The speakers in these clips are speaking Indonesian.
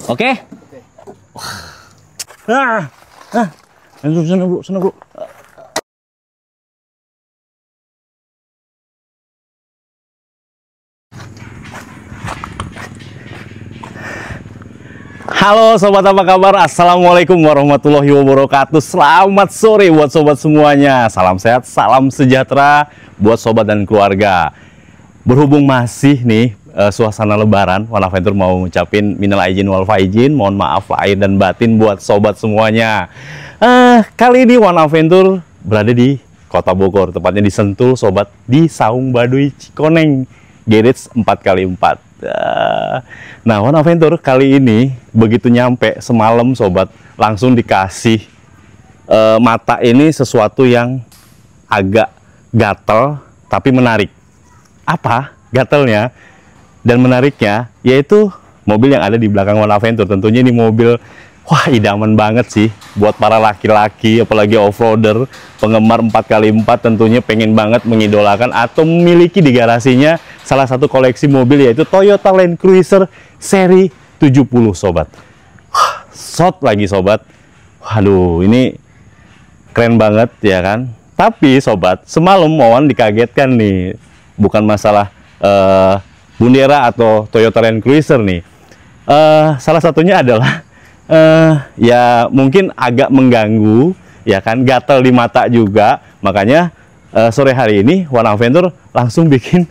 Oke? Ah, sana bro. Halo sobat, apa kabar? Assalamualaikum warahmatullahi wabarakatuh. Selamat sore buat sobat semuanya. Salam sehat, salam sejahtera buat sobat dan keluarga. Berhubung masih nih suasana lebaran, One Adventure mau ngucapin minal aidin wal faizin, mohon maaf lahir dan batin buat sobat semuanya. Kali ini One Adventure berada di Kota Bogor, tepatnya di Sentul sobat, di Saung Baduy Cikoneng, garage 4x4. Nah, One Adventure kali ini begitu nyampe semalam sobat, langsung dikasih mata ini sesuatu yang agak gatel tapi menarik. Apa gatelnya dan menariknya? Yaitu mobil yang ada di belakang One Adventure. Tentunya ini mobil, wah, idaman banget sih buat para laki-laki, apalagi off-roader, penggemar 4x4 tentunya pengen banget mengidolakan atau memiliki di garasinya salah satu koleksi mobil, yaitu Toyota Land Cruiser seri 70 sobat. Wah, shot lagi sobat. Waduh, ini keren banget ya kan. Tapi sobat, semalam Wawan dikagetkan nih, bukan masalah Bundera atau Toyota Land Cruiser nih. Salah satunya adalah ya mungkin agak mengganggu ya kan, gatel di mata juga. Makanya sore hari ini One Adventure langsung bikin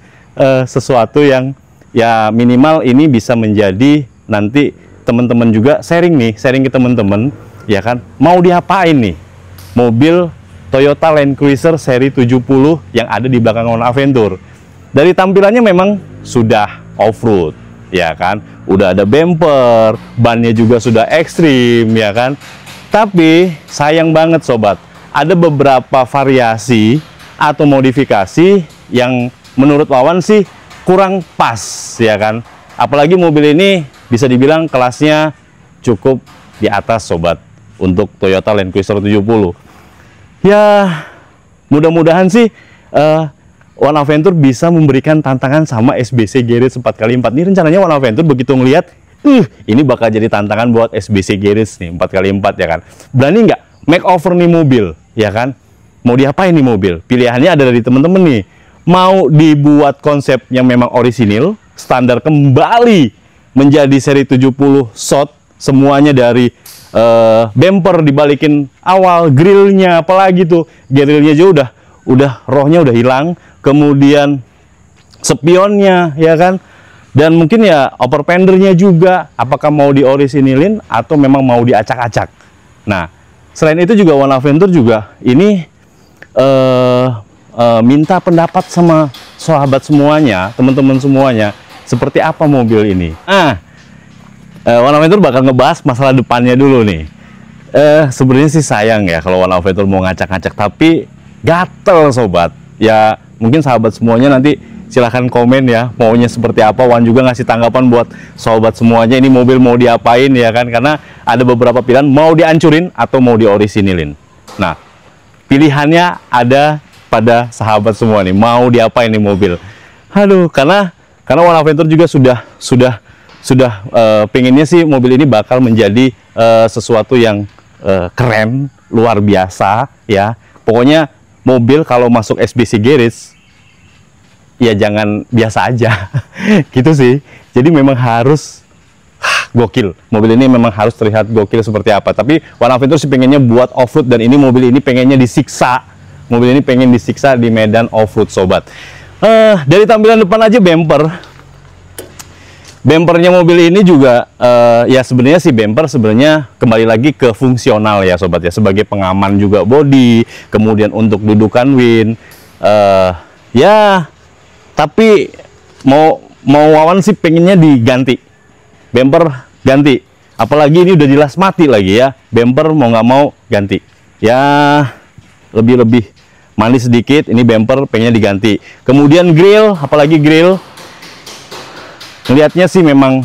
sesuatu yang ya minimal ini bisa menjadi nanti teman-teman juga sharing ke teman-teman ya kan, mau diapain nih mobil Toyota Land Cruiser seri 70 yang ada di belakang One Adventure. Dari tampilannya memang sudah off-road ya kan, udah ada bumper, bannya juga sudah ekstrim ya kan. Tapi sayang banget sobat, ada beberapa variasi atau modifikasi yang menurut Wawan sih kurang pas ya kan. Apalagi mobil ini bisa dibilang kelasnya cukup di atas sobat untuk Toyota Land Cruiser 70. Ya mudah-mudahan sih One Adventure bisa memberikan tantangan sama SBC Garage 4x4. Ini rencananya One Adventure begitu ngelihat, ini bakal jadi tantangan buat SBC Garage nih 4x4 ya kan. Berani nggak makeover nih mobil ya kan? Mau diapain nih mobil? Pilihannya ada dari temen-temen nih. Mau dibuat konsep yang memang orisinil, standar kembali menjadi seri 70 shot, semuanya dari bumper dibalikin awal, grillnya apalagi tuh, grillnya aja udah rohnya udah hilang, kemudian spionnya ya kan, dan mungkin ya upper fendernya juga, apakah mau di orisinilin atau memang mau diacak-acak. Nah, selain itu juga One Adventure juga ini minta pendapat sama sahabat semuanya, teman-teman semuanya, seperti apa mobil ini. One Adventure bakal ngebahas masalah depannya dulu nih. Sebenarnya sih sayang ya kalau One Adventure mau ngacak-ngacak, tapi gatel sobat. Ya mungkin sahabat semuanya nanti silahkan komen ya, maunya seperti apa. Wan juga ngasih tanggapan buat sahabat semuanya, ini mobil mau diapain ya kan, karena ada beberapa pilihan, mau dihancurin atau mau diorisinilin. Nah, pilihannya ada pada sahabat semua nih, mau diapain nih mobil. Aduh, karena One Adventure juga sudah pengennya sih mobil ini bakal menjadi sesuatu yang keren, luar biasa ya. Pokoknya mobil kalau masuk SBC Garage ya jangan biasa aja gitu sih. Jadi memang harus gokil. Mobil ini memang harus terlihat gokil seperti apa. Tapi One Adventure sih pengennya buat off-road, dan ini mobil ini pengennya disiksa. Mobil ini pengen disiksa di medan off-road sobat. Dari tampilan depan aja bumpernya mobil ini juga ya sebenarnya sih bumper sebenarnya kembali lagi ke fungsional ya sobat ya, sebagai pengaman juga bodi, kemudian untuk dudukan win. Ya tapi mau Wawan sih pengennya diganti, bumper ganti, apalagi ini udah jelas mati lagi ya, bumper mau nggak mau ganti ya, lebih manis sedikit, ini bumper pengennya diganti. Kemudian grill, apalagi grill ngelihatnya sih memang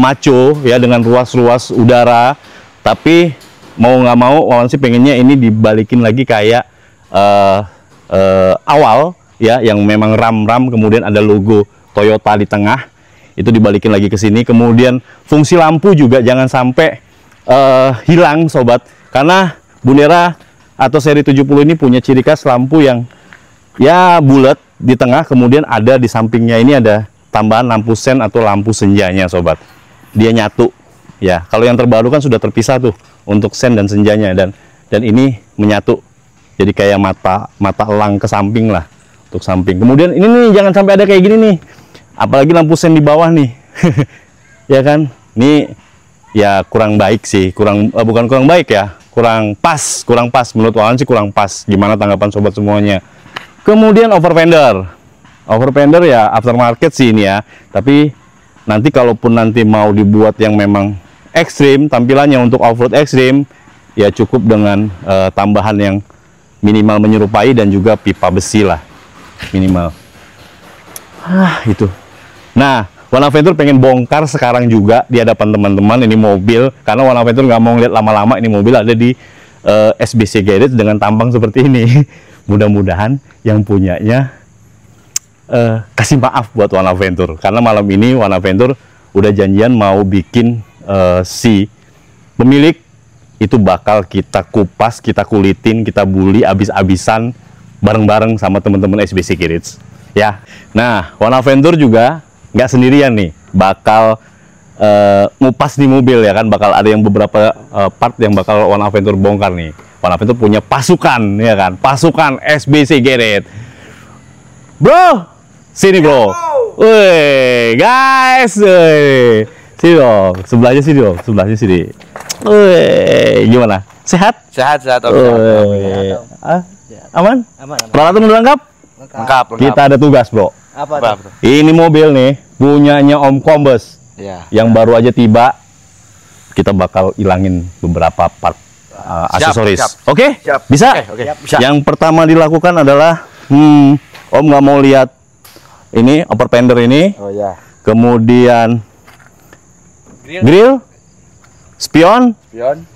maco ya, dengan ruas-ruas udara, tapi mau nggak mau Wawan sih pengennya ini dibalikin lagi kayak awal ya, yang memang ram-ram kemudian ada logo Toyota di tengah. itu dibalikin lagi ke sini. Kemudian fungsi lampu juga jangan sampai hilang sobat, karena Bundera atau seri 70 ini punya ciri khas lampu yang ya bulat di tengah, kemudian ada di sampingnya ini ada tambahan lampu sen atau lampu senjanya sobat. Dia nyatu ya. Kalau yang terbaru kan sudah terpisah tuh untuk sen dan senjanya, dan ini menyatu. Jadi kayak mata elang ke samping lah, untuk samping. Kemudian ini nih jangan sampai ada kayak gini nih. Apalagi lampu sen di bawah nih. Ya kan? Ini ya kurang baik sih, bukan kurang baik ya. Kurang pas menurut Wawan sih kurang pas. Gimana tanggapan sobat semuanya? Kemudian over fender ya aftermarket sih ini ya. Tapi nanti kalaupun nanti mau dibuat yang memang ekstrim tampilannya untuk off-road ekstrim, ya cukup dengan tambahan yang minimal menyerupai dan juga pipa besi lah minimal. Itu. Nah, One Adventure pengen bongkar sekarang juga di hadapan teman-teman ini mobil, karena One Adventure nggak mau lihat lama-lama ini mobil ada di SBC Garage dengan tampang seperti ini. Mudah-mudahan yang punyanya kasih maaf buat One Adventure, karena malam ini One Adventure udah janjian mau bikin si pemilik itu bakal kita kupas, kita kulitin, kita bully abis-abisan bareng-bareng sama teman-teman SBC Garage ya. Nah, One Adventure juga nggak sendirian nih, bakal ngupas di mobil ya kan, bakal ada yang beberapa part yang bakal One Adventure bongkar nih. One Adventure punya pasukan ya kan, pasukan SBC Garage. Bro, sini bro. Woi, guys. Sini dong, sebelahnya sini dong, sebelahnya sini. Woi, gimana? Sehat? Sehat. Aman? Aman. Peralatan udah lengkap? Lengkap. Kita ada tugas, bro. Apa? Ini mobil nih punyanya Om Kombes. Ya. Yang baru aja tiba. Kita bakal ilangin beberapa part aksesoris. Oke? Siap. Bisa? Oke. Bisa. Yang pertama dilakukan adalah Om nggak mau lihat ini upper fender ini. Oh ya. Kemudian grill, spion,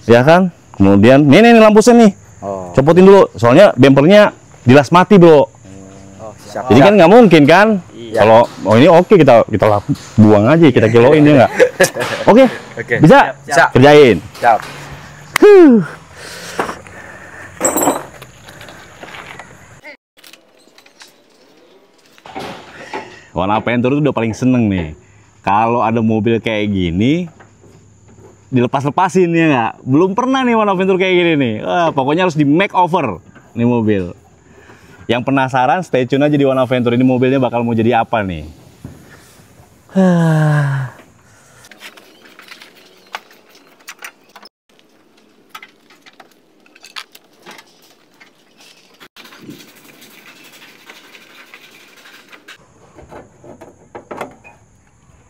ya kan? Kemudian ini lampu sen nih. Oh. Copotin dulu, soalnya bempernya dilas mati, bro. Oh, siap. Jadi kan nggak mungkin kan? Iya. Kalau ini oke, kita buang aja, kita kiloin ya nggak? Oke. Bisa? Siap. Kerjain. Siap. One Adventure itu udah paling seneng nih. Kalau ada mobil kayak gini, dilepas-lepasin ya nggak? Belum pernah nih One Adventure kayak gini nih. Pokoknya harus di makeover nih mobil. Yang penasaran, stay tune aja di One Adventure. Ini mobilnya bakal mau jadi apa nih?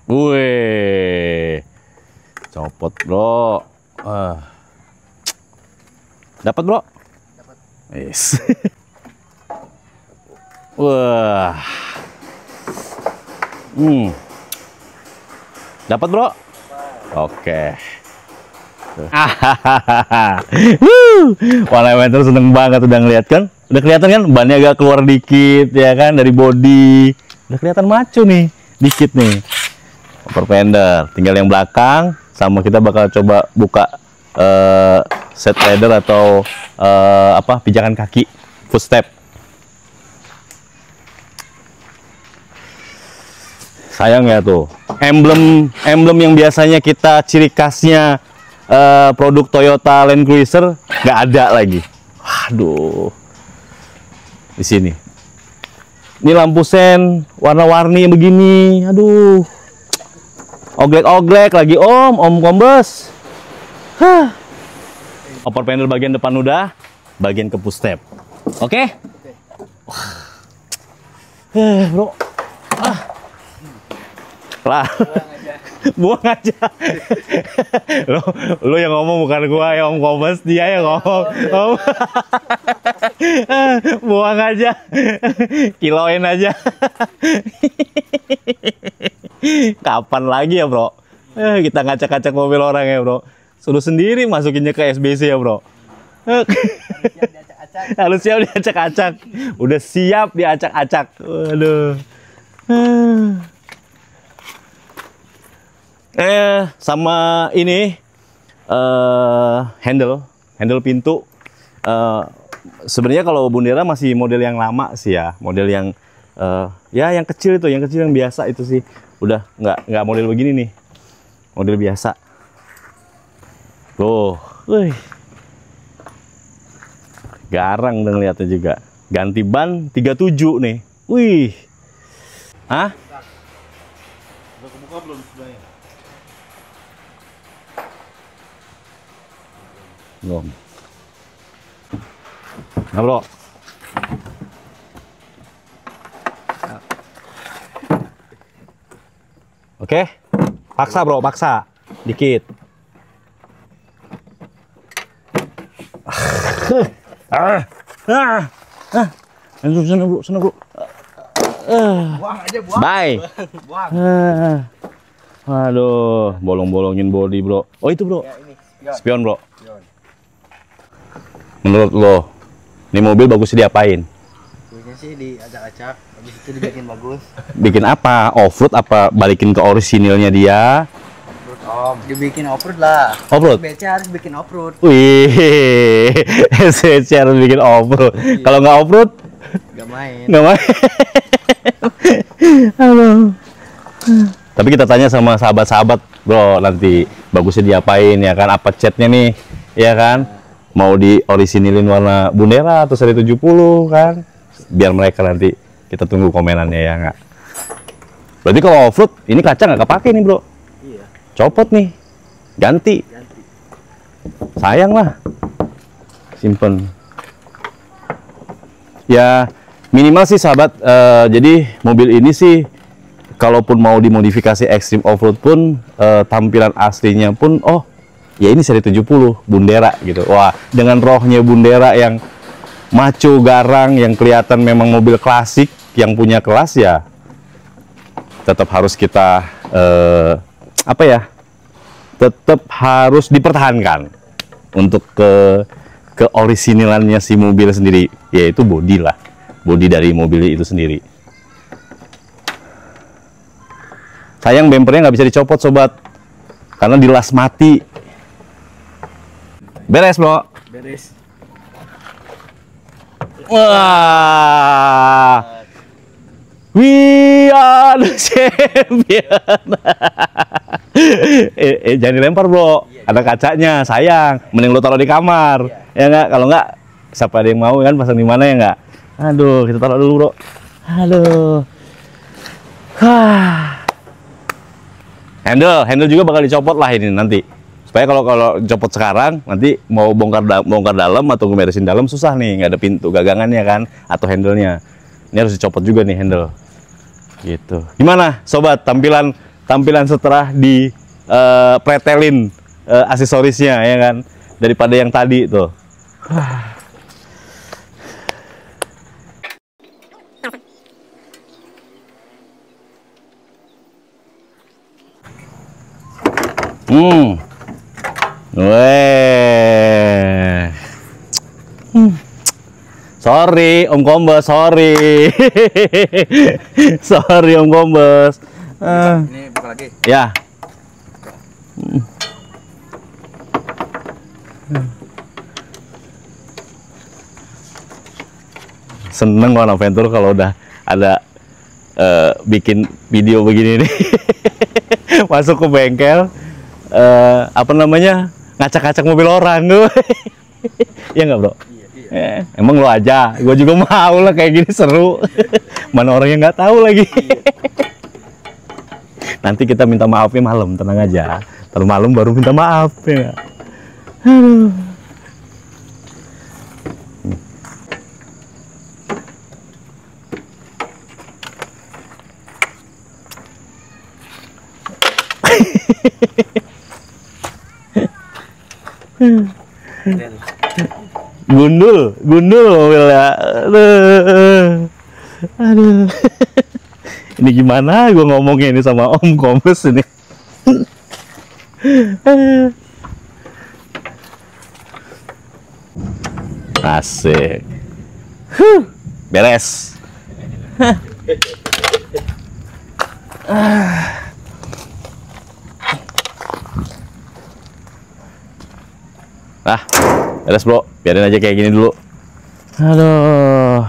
Wih, copot bro. Dapat bro? Dapat. Yes. Wah. Dapat bro? Oke. One Adventure seneng banget udah ngeliat kan? Udah kelihatan kan bannya agak keluar dikit ya kan dari bodi. Udah kelihatan maco nih, dikit nih. Upper fender, tinggal yang belakang, sama kita bakal coba buka set ladder atau pijakan kaki footstep. Sayang ya tuh, emblem yang biasanya kita ciri khasnya produk Toyota Land Cruiser nggak ada lagi. Waduh, di sini. Ini lampu sen warna-warni begini, aduh. Oglek-oglek lagi Om Kombes. Upper panel bagian depan udah, bagian ke push step. Oke? Bro. Lah. Buang aja. Lu yang ngomong bukan gua ya Om Kombes, dia yang ngomong. Buang aja. Kiloin aja. Kapan lagi ya bro? Kita ngacak-ngacak mobil orang ya bro. Suruh sendiri masukinnya ke SBC ya bro. Harus siap diacak-acak. Udah siap diacak-acak. Waduh. Sama ini handle pintu. Sebenarnya kalau Bundera masih model yang lama sih ya, model yang ya yang kecil itu, yang biasa itu sih. Udah nggak model begini nih, model biasa. Tuh, garang dan lihatnya juga. Ganti ban 37 nih. Wih. Hah? Udah kebuka belum sebenarnya? Belum. Nah, bro. Oke. Paksa, bro. Paksa. Dikit. Sana, bro. Sana, bro. Buang aja, buang. Bye. Buang. Aduh, bolong-bolongin body, bro. Oh, itu, bro. Ya, ini spion. Spion, bro. Spion. Menurut lo, ini mobil bagusnya diapain? Bagusnya sih diacak-acak, habis itu dibikin bagus. Bikin apa? Off-road apa balikin ke orisinilnya dia? Off-road, Om. Dibikin off-road lah. Off-road? BC harus bikin off-road. Wih, SCC harus bikin off-road. Kalau nggak off-road? Nggak main. Nggak main. Halo. Tapi kita tanya sama sahabat-sahabat, bro, nanti bagusnya diapain ya kan? Apa catnya nih, ya kan? Mau di orisinilin warna Bundera atau seri 70 kan? Biar mereka nanti, kita tunggu komenannya ya nggak? Berarti kalau off-road, ini kaca nggak kepake nih, bro? Iya. Copot nih, ganti. Sayang lah, simpen. Ya minimal sih sahabat, jadi mobil ini sih kalaupun mau dimodifikasi ekstrim off-road pun tampilan aslinya pun ya ini seri 70 Bundera gitu. Wah, dengan rohnya Bundera yang maco, garang, yang kelihatan memang mobil klasik yang punya kelas, ya tetap harus kita tetap harus dipertahankan untuk ke orisinilannya si mobil sendiri, yaitu bodi lah, bodi dari mobil itu sendiri. Sayang bempernya nggak bisa dicopot, sobat, karena dilas mati. Beres, bro. Beres. Wah, we are the champion. Jangan dilempar, bro. Ada kacanya, sayang. Mending lo taruh di kamar, ya nggak? Kalau nggak, siapa ada yang mau kan pasang di mana, ya nggak? Aduh, kita taruh dulu, bro. Aduh. Handle juga bakal dicopot lah ini nanti. Supaya kalau copot sekarang, nanti mau bongkar dalam atau ngeberesin dalam susah nih, nggak ada pintu gagangannya kan, atau handle-nya. Ini harus dicopot juga nih handle. Gitu. Gimana, sobat, tampilan setelah di pretelin aksesorisnya, ya kan, daripada yang tadi tuh. Weh. Sorry Om Kombes, sorry. Sorry Om Kombes. Ini buka lagi. Ya. Seneng Warna Venture kalau udah ada bikin video begini nih. Masuk ke bengkel, ngacak-ngacak mobil orang tuh. Iya nggak, bro? Iya. Emang lo aja, gue juga mau lah kayak gini, seru. Mana orang yang nggak tahu lagi. Nanti kita minta maafnya malam, tenang aja. Ntar malam baru minta maaf ya. Aduh. Gundul mobilnya. Aduh. Ini gimana gue ngomongnya ini sama Om Kombes ini. Asik. Beres. Ah, beres bro, biarin aja kayak gini dulu. Aduh.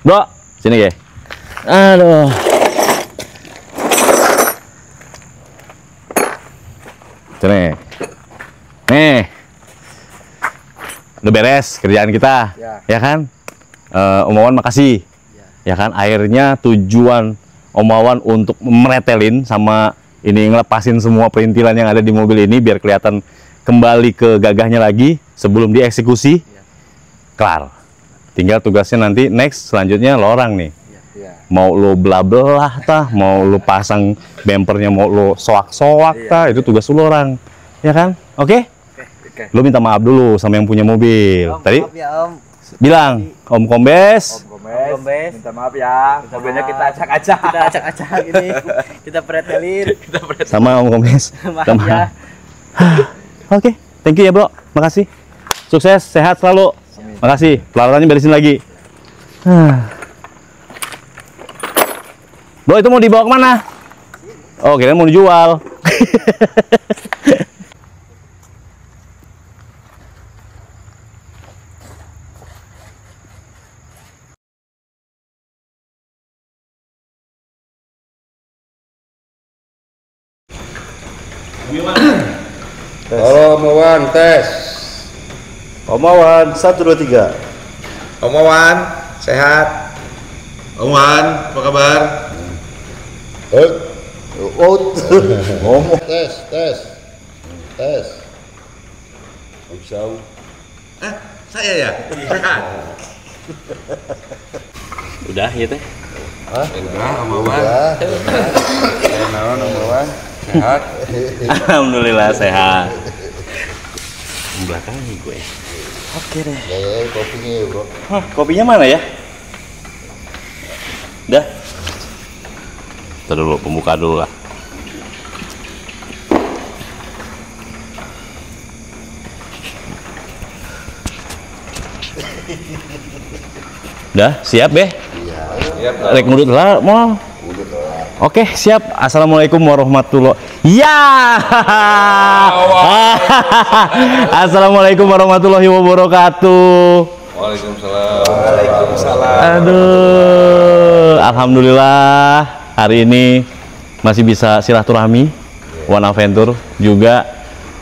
Bro, sini guys. Aduh. Sini. Nih. Udah beres kerjaan kita. Ya kan? Om Wawan makasih. Ya kan, akhirnya tujuan Om Wawan untuk meretelin sama ini ngelepasin semua perintilan yang ada di mobil ini biar kelihatan kembali ke gagahnya lagi sebelum dieksekusi. Kelar. Tinggal tugasnya nanti next selanjutnya lo orang nih. Mau lo belah-belah tah, mau lo pasang bempernya, mau lo soak-soak tah, itu tugas lo orang. Ya kan? Oke? Lo minta maaf dulu sama yang punya mobil. Tadi Maaf ya Om. bilang, Om Kombes. Minta maaf ya, mobilnya kita acak-acak. Kita acak-acak ini. Kita pretelin. Sama Om Kombes. Maaf ya. Oke, thank you ya bro, makasih. Sukses, sehat selalu. Makasih, peralatannya beresin lagi. Bro, itu mau dibawa kemana? Oh, kira mau dijual. Halo Om Wawan, tes. Om Wawan, 1, 2, 3. Om Wawan, sehat. Om Wawan, apa kabar? Ngomong. Tes. Om Sau. Saya ya? Udah, ya teh. Udah, Om Wawan. Om Wawan, sehat. Alhamdulillah sehat. Belakang nih gue. Oke deh. Kopinya ya bro. Kopinya mana ya? Dah. Ntar dulu, pembuka dulu lah. Dah, siap be? Iya. Rek ngudut lah, mau? Oke, siap. Assalamualaikum warahmatullahi. Ya. Assalamualaikum warahmatullahi wabarakatuh. Waalaikumsalam. Aduh, alhamdulillah hari ini masih bisa silaturahmi, One Adventure juga.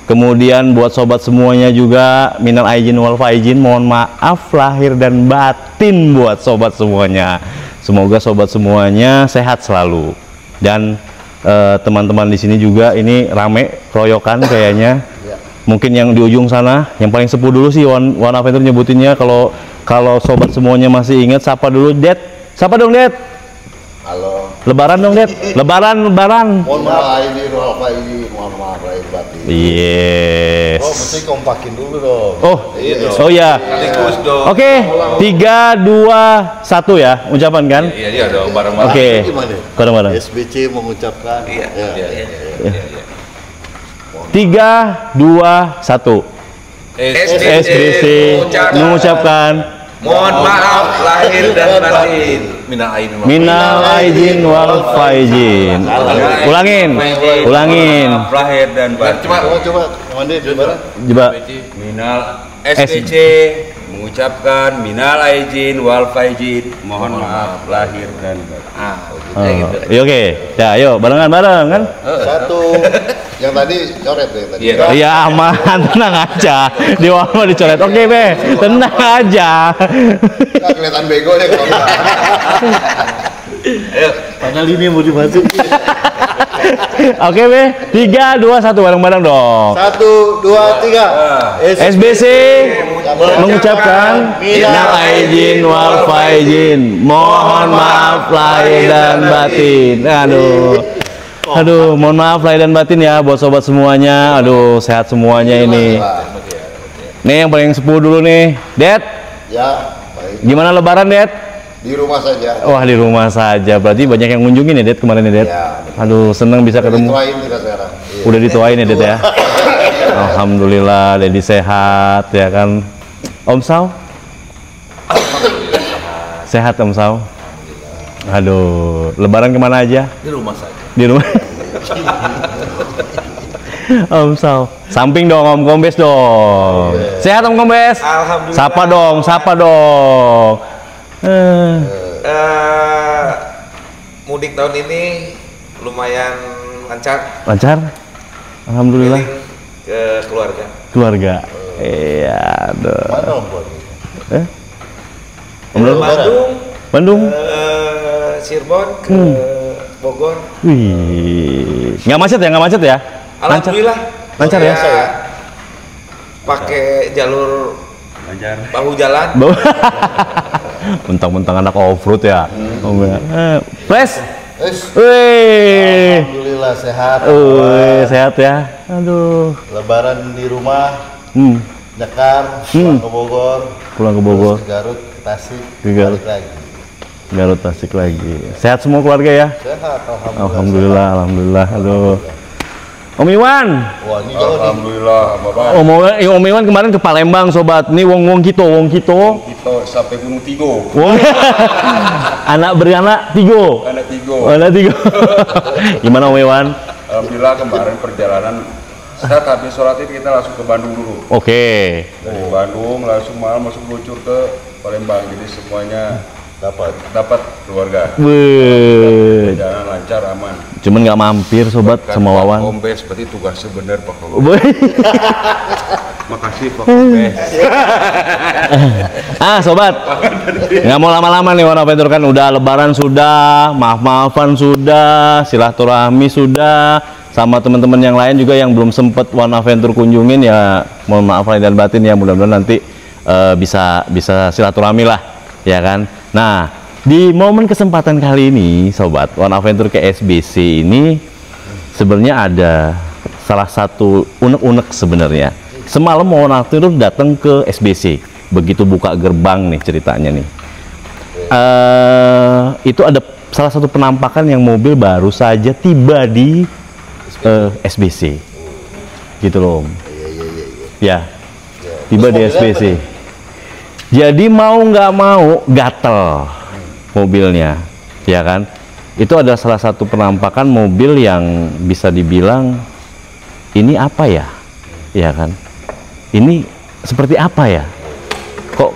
Kemudian buat sobat semuanya juga minal aijin wal faizin, mohon maaf lahir dan batin buat sobat semuanya. Semoga sobat semuanya sehat selalu. Dan teman-teman di sini juga ini rame keroyokan kayaknya. Mungkin yang di ujung sana, yang paling sepuh dulu sih One Adventure nyebutinnya. Kalau sobat semuanya masih ingat, sapa dulu Det. Sapa dong Det. Halo. Lebaran dong Det. Lebaran. Mohon maaf ini, mohon maaf lahir batin. Yes. Oh, mesti kompakin dulu dong. Oh ya. Sekaligus dong. Oke, 3, 2, 1 ya ucapan kan? Iya dong, bareng-bareng. Oke. Gimana? Bareng-bareng. SBC mengucapkan. Iya. 3, 2, 1. SBC mengucapkan Mohon maaf lahir dan batin. minal aidin wal faizin. Ulangin. Maaf lahir dan batin. Coba, mana gimana? Coba. Minal SDC mengucapkan minal aidin wal faizin. Mohon maaf lahir dan batin. Oke. Ya, ayo bareng kan? Satu. Yang tadi coret deh tadi. Iya. Iya aman, tenang aja. Di awal dicoret. Oke be, tenang aja. Nggak kelihatan bego deh kalau nggak. Ayo. Padahal ini mau dimasukin. Oke be, 3, 2, 1 bareng-bareng dong. 1, 2, 3. SBC mengucapkan minal aidin wal faizin. Mohon maaf lahir dan batin. Aduh, mohon maaf lahir dan batin ya buat sobat semuanya. Aduh, sehat semuanya ini. Nih yang paling sepuh dulu nih, Det. Ya, baik. Gimana lebaran, Det? Di rumah saja. Wah, di rumah saja. Berarti banyak yang ngunjungin ya, Det, kemarin ya, Det? Ya. Aduh, seneng bisa ketemu. Dituain kita sekarang. Iya. Udah dituain ya, Det ya? Alhamdulillah, Dedi sehat ya kan. Om Sau? Sehat Om Sau? Aduh, lebaran kemana aja? Di rumah saja. Di rumah. Om Sal. Samping dong Om Kombes dong. Sehat Om Kombes? Alhamdulillah. Sapa dong. Mudik tahun ini lumayan lancar. Lancar? Alhamdulillah. Keliling ke Keluarga. Iya, aduh. Mana Om Bor? Om Bor? Bandung. Cirebon, ke Bogor. Wih. Nggak macet ya? Alhamdulillah. Lancar ya? Saya pakai jalur Lancar. bahu jalan. Mentang-mentang anak off-road ya. Pres. Alhamdulillah sehat. Sehat ya. Aduh. Lebaran di rumah, Nyekar, pulang ke Bogor, terus ke Garut, ke Tasik, balik lagi. Garut Tasik lagi. Sehat semua keluarga ya? Sehat, Alhamdulillah. Aduh. Om Iwan. Wah, ini jauh nih. Alhamdulillah, Bapak. Om Iwan kemarin ke Palembang sobat. Ini wong kita. Kita sampai Gunung Tigo. Anak beranak Tigo. Anak Tigo. Gimana Om Iwan? Alhamdulillah kemarin perjalanan saat habis sholat itu kita langsung ke Bandung dulu. Oke. Dari Bandung langsung malam masuk meluncur ke Palembang. Jadi semuanya dapat keluarga. Perjalanan lancar, aman. Cuman nggak mampir sobat sama Wawan. Kombes, berarti tugasnya bener Pak Kombes. Makasih Pak Kombes. Sobat, nggak mau lama-lama nih One Adventure kan udah lebaran sudah, maaf-maafan sudah, silaturahmi sudah, sama teman-teman yang lain juga yang belum sempet One Adventure kunjungin ya, mohon maaf lahir dan batin ya, mudah-mudahan nanti bisa silaturahmi lah, ya kan. Nah, di momen kesempatan kali ini, sobat, One Adventure ke SBC ini sebenarnya ada salah satu unek-unek sebenarnya. Semalam One Adventure datang ke SBC, begitu buka gerbang nih ceritanya nih. Itu ada salah satu penampakan yang mobil baru saja tiba di SBC, gitu loh. Ya, tiba di SBC. Jadi mau nggak mau gatel mobilnya, ya kan? Itu ada salah satu penampakan mobil yang bisa dibilang ini apa ya, ya kan? Ini seperti apa ya? Kok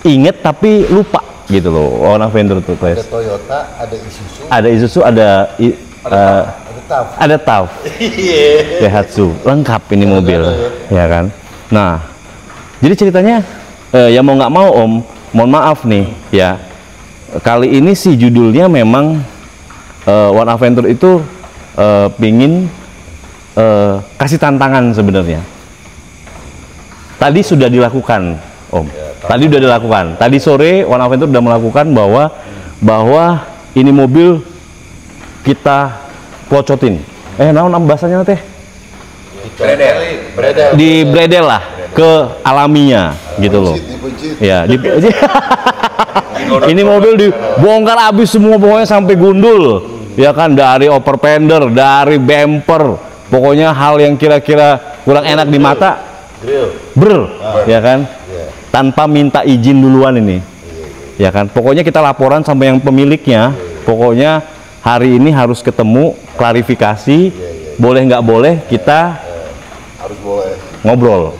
inget tapi lupa gitu loh. One Adventure tuh, Ada Toyota, ada Isuzu, ada TAF, Daihatsu, lengkap ini mobil, ya kan? Nah. Jadi ceritanya ya mau nggak mau Om, mohon maaf nih ya, kali ini sih judulnya memang One Adventure itu pingin kasih tantangan sebenarnya. Tadi sudah dilakukan Om, tadi sore One Adventure sudah melakukan bahwa ini mobil kita plocotin. Naon bahasanya teh? Di bredel lah ke alaminya gitu loh. Ya, ini mobil dibongkar habis semua pokoknya sampai gundul. Ya kan, dari upper fender, dari bumper, pokoknya hal yang kira-kira kurang enak di mata. Ya kan? Tanpa minta izin duluan ini. Ya kan? Pokoknya kita laporan sama yang pemiliknya. Pokoknya hari ini harus ketemu, klarifikasi. Boleh nggak boleh kita harus boleh ngobrol,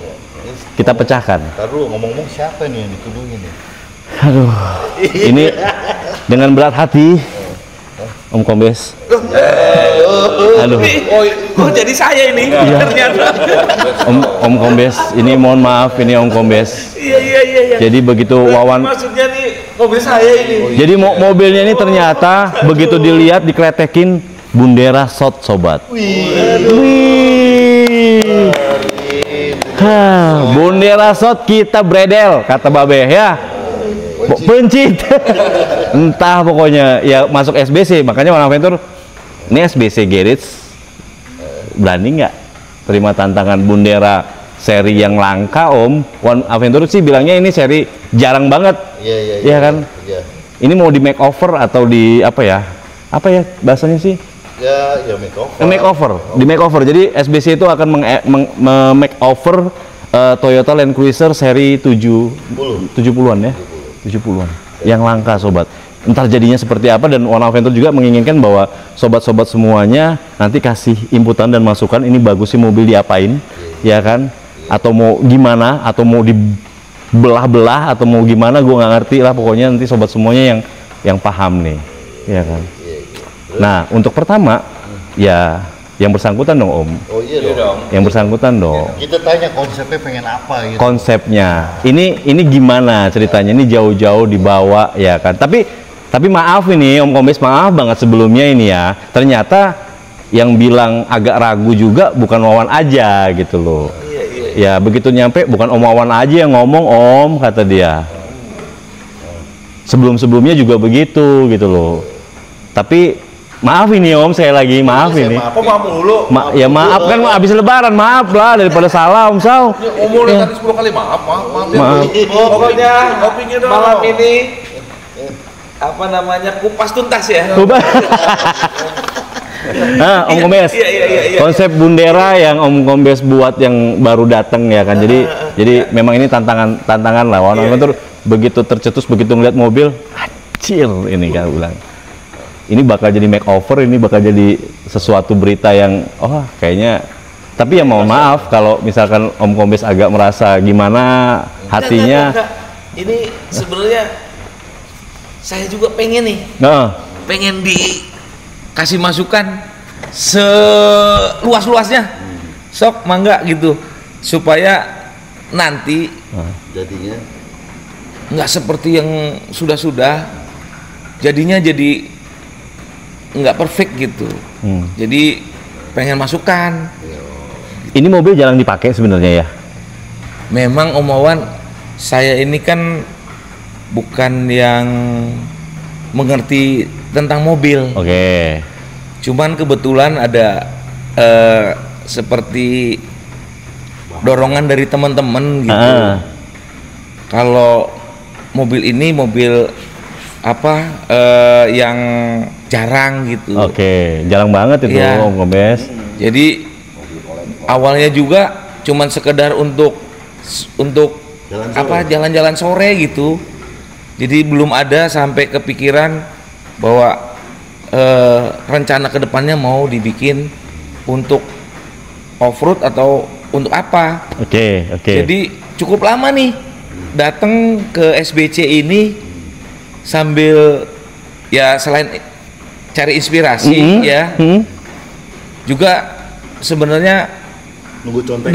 kita pecahkan. Taruh ngomong-ngomong siapa nih yang dituduhin nih? Aduh, ini dengan berat hati, Om Kombes. Aduh. Oh, jadi saya ini ternyata. Om Kombes, ini mohon maaf ini Om Kombes. Iya. Jadi begitu Wawan. Maksudnya nih mobil saya ini. Jadi mobilnya ini ternyata begitu dilihat dikletekin bundera shot sobat. Bundera shot kita bredel kata Babe ya. Pencit. Entah pokoknya ya masuk SBC, makanya One Adventure ini SBC Garage berani nggak terima tantangan bundera seri yang langka Om. One Adventure sih bilangnya ini seri jarang banget. Iya kan? Iya. Ini mau di makeover atau di apa ya bahasanya sih? Ya makeover. Di makeover. Jadi SBC itu akan makeover Toyota Land Cruiser seri 70-an ya. 70-an. Yang langka sobat. Entar jadinya seperti apa, dan One Adventure juga menginginkan bahwa sobat-sobat semuanya nanti kasih inputan dan masukan, ini bagus sih mobil diapain, ya kan? Atau mau gimana, atau mau dibelah-belah, atau mau gimana, gue nggak ngerti lah. Pokoknya nanti sobat semuanya yang paham nih, ya kan? Nah, untuk pertama, ya yang bersangkutan dong Om. Oh iya dong. Yang bersangkutan dong. Kita tanya konsepnya pengen apa gitu. Konsepnya, ini gimana ceritanya? Ini jauh-jauh dibawa, ya kan? Tapi maaf ini Om Kombes, maaf banget sebelumnya ini ya. Ternyata yang bilang agak ragu juga bukan Wawan aja gitu loh. Ya begitu nyampe bukan Om Wawan aja yang ngomong Om, kata dia. Sebelum-sebelumnya juga begitu gitu loh. Tapi maaf ini Om, saya lagi maaf ini. Kok maaf mulu? Ya maaf kan habis lebaran, maaf lah daripada salah Om Sau. Umurnya tadi 10 kali maaf. Maaf. Pokoknya malam ini apa namanya, kupas tuntas ya. Nah, Om Kombes, Iya. konsep Bundera yang Om Kombes buat yang baru datang ya kan. Jadi memang ini tantangan lah. One Adventure begitu tercetus, begitu ngeliat mobil, acir ini kan bilang. Ini bakal jadi makeover, ini bakal jadi sesuatu berita yang kayaknya. Tapi ya mohon maaf kalau misalkan Om Kombes agak merasa gimana hatinya. Enggak. Ini sebenarnya saya juga pengen nih. Nah, Pengen dikasih masukan seluas-luasnya. Sok mangga gitu. Supaya nanti Jadinya nggak seperti yang sudah-sudah, jadinya jadi nggak perfect gitu. Jadi pengen masukan. ini mobil jarang dipakai sebenarnya ya. Memang Om Wawan, saya ini kan bukan yang mengerti tentang mobil. Oke. Cuman kebetulan ada seperti dorongan dari teman-teman gitu. Kalau mobil ini mobil apa yang jarang gitu. Oke, jarang banget itu Iya. Om Kombes. Jadi awalnya juga cuman sekedar untuk jalan-jalan sore gitu. Jadi belum ada sampai kepikiran bahwa rencana kedepannya mau dibikin untuk off-road atau untuk apa. Oke. Jadi cukup lama nih datang ke SBC ini sambil ya selain cari inspirasi ya, juga sebenarnya nunggu contekan.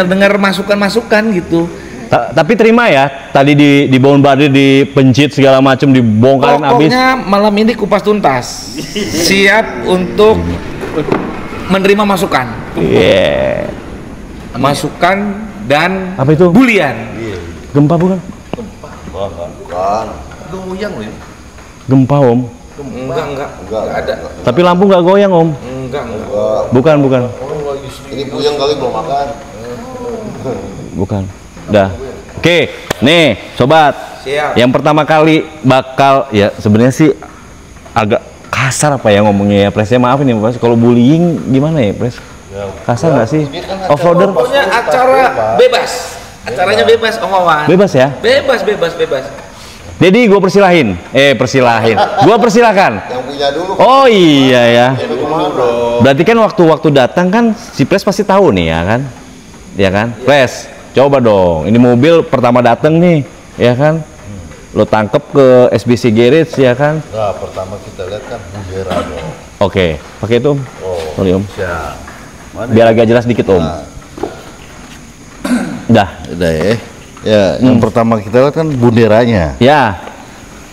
dengar masukan gitu. Tapi terima ya, tadi dibangun badir, dipencit segala macam, dibongkarin habis. Pokoknya malam ini kupas tuntas, siap untuk menerima masukan. Iya. Masukan dan Apa itu? bulian. Gempa bukan? Bukan. Goyang loh. Gempa Om. Enggak ada. Tapi lampu nggak goyang Om. Enggak. Bukan. Ini buyang kali belum makan. Bukan. Udah. Oke, nih sobat. Siap. Yang pertama kali bakal ya sebenarnya sih agak kasar apa ya ngomongnya ya Pres, ya maaf ini Pres. Kalau bullying gimana ya Pres? Kasar nggak sih? Offroader? Pokoknya acara bebas. Acaranya bebas Om Wawan. Bebas ya? Bebas. Jadi gue persilahin. Gue persilakan. Yang punya dulu. Oh iya ya. Dulu dong. Berarti kan waktu datang kan si Pres pasti tahu nih ya kan? Ya kan? Pres, coba dong. Ini mobil pertama datang nih, ya kan? Lo tangkep ke SBC Garage ya kan? Nah, pertama kita lihat kan Bundera dong. Oke, pakai itu Om. Sorry Om. Siap. Mana Biar agak jelas dikit Om. Dah. Udah ya. Ya, yang pertama kita lihat kan bunderanya. Ya.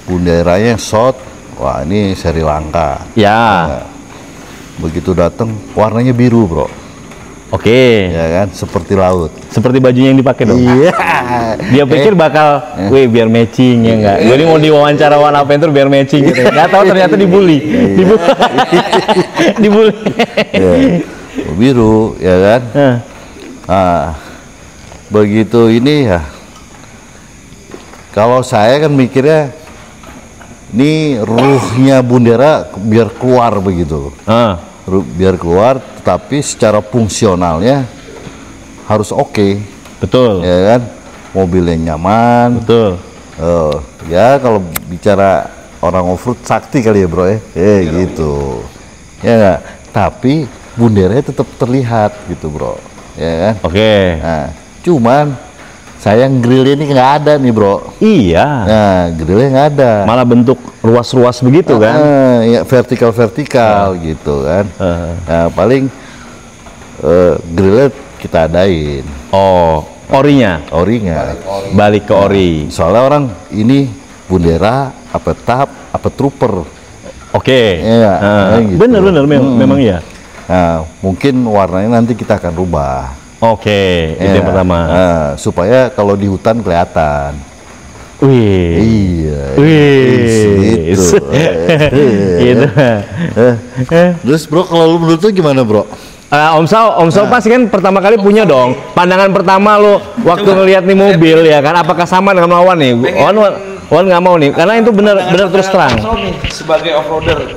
Bunderanya short. Wah, ini Sri Lanka. Ya. Nah, begitu datang warnanya biru, Bro. Oke. Ya kan, seperti laut. Seperti bajunya yang dipakai dong. Iya. Dia pikir bakal, wih biar matching ya enggak. Gue ini mau diwawancara One Adventure biar matching gitu. Enggak tahu ternyata dibully. Dibully. Ya. Biru, ya kan? Nah, begitu ini ya. Kalau saya kan mikirnya ini ruhnya Bundera biar keluar begitu. Biar keluar, tetapi secara fungsionalnya harus oke. Betul. Ya kan, mobilnya nyaman. Betul. Ya kalau bicara orang off-road sakti kali ya bro ya, gitu. Ya nggak? Tapi bunderanya tetap terlihat gitu bro, ya kan? Oke. Nah, cuman sayang grillnya ini nggak ada nih bro. Iya. Nah, grillnya nggak ada. Malah bentuk ruas-ruas begitu kan? Ya vertikal gitu kan. Nah, paling grillnya kita adain. Oh, orinya balik ke ori. Soalnya orang ini bundera, apa tap, apa trooper. Oke. Iya, gitu. Bener memang iya. Nah, mungkin warnanya nanti kita akan rubah. Oke, itu yang pertama. Supaya kalau di hutan kelihatan. Wih. Iya. Wih. Gitu. Gitu. Terus bro, kalau lu menurut lu gimana bro? Om Sao pasti kan pertama kali punya dong. Pandangan pertama lo waktu ngelihat nih mobil ya kan. Apakah sama dengan Wawan nih? Wawan nggak mau nih, karena itu benar terus terang. Sebagai offroader,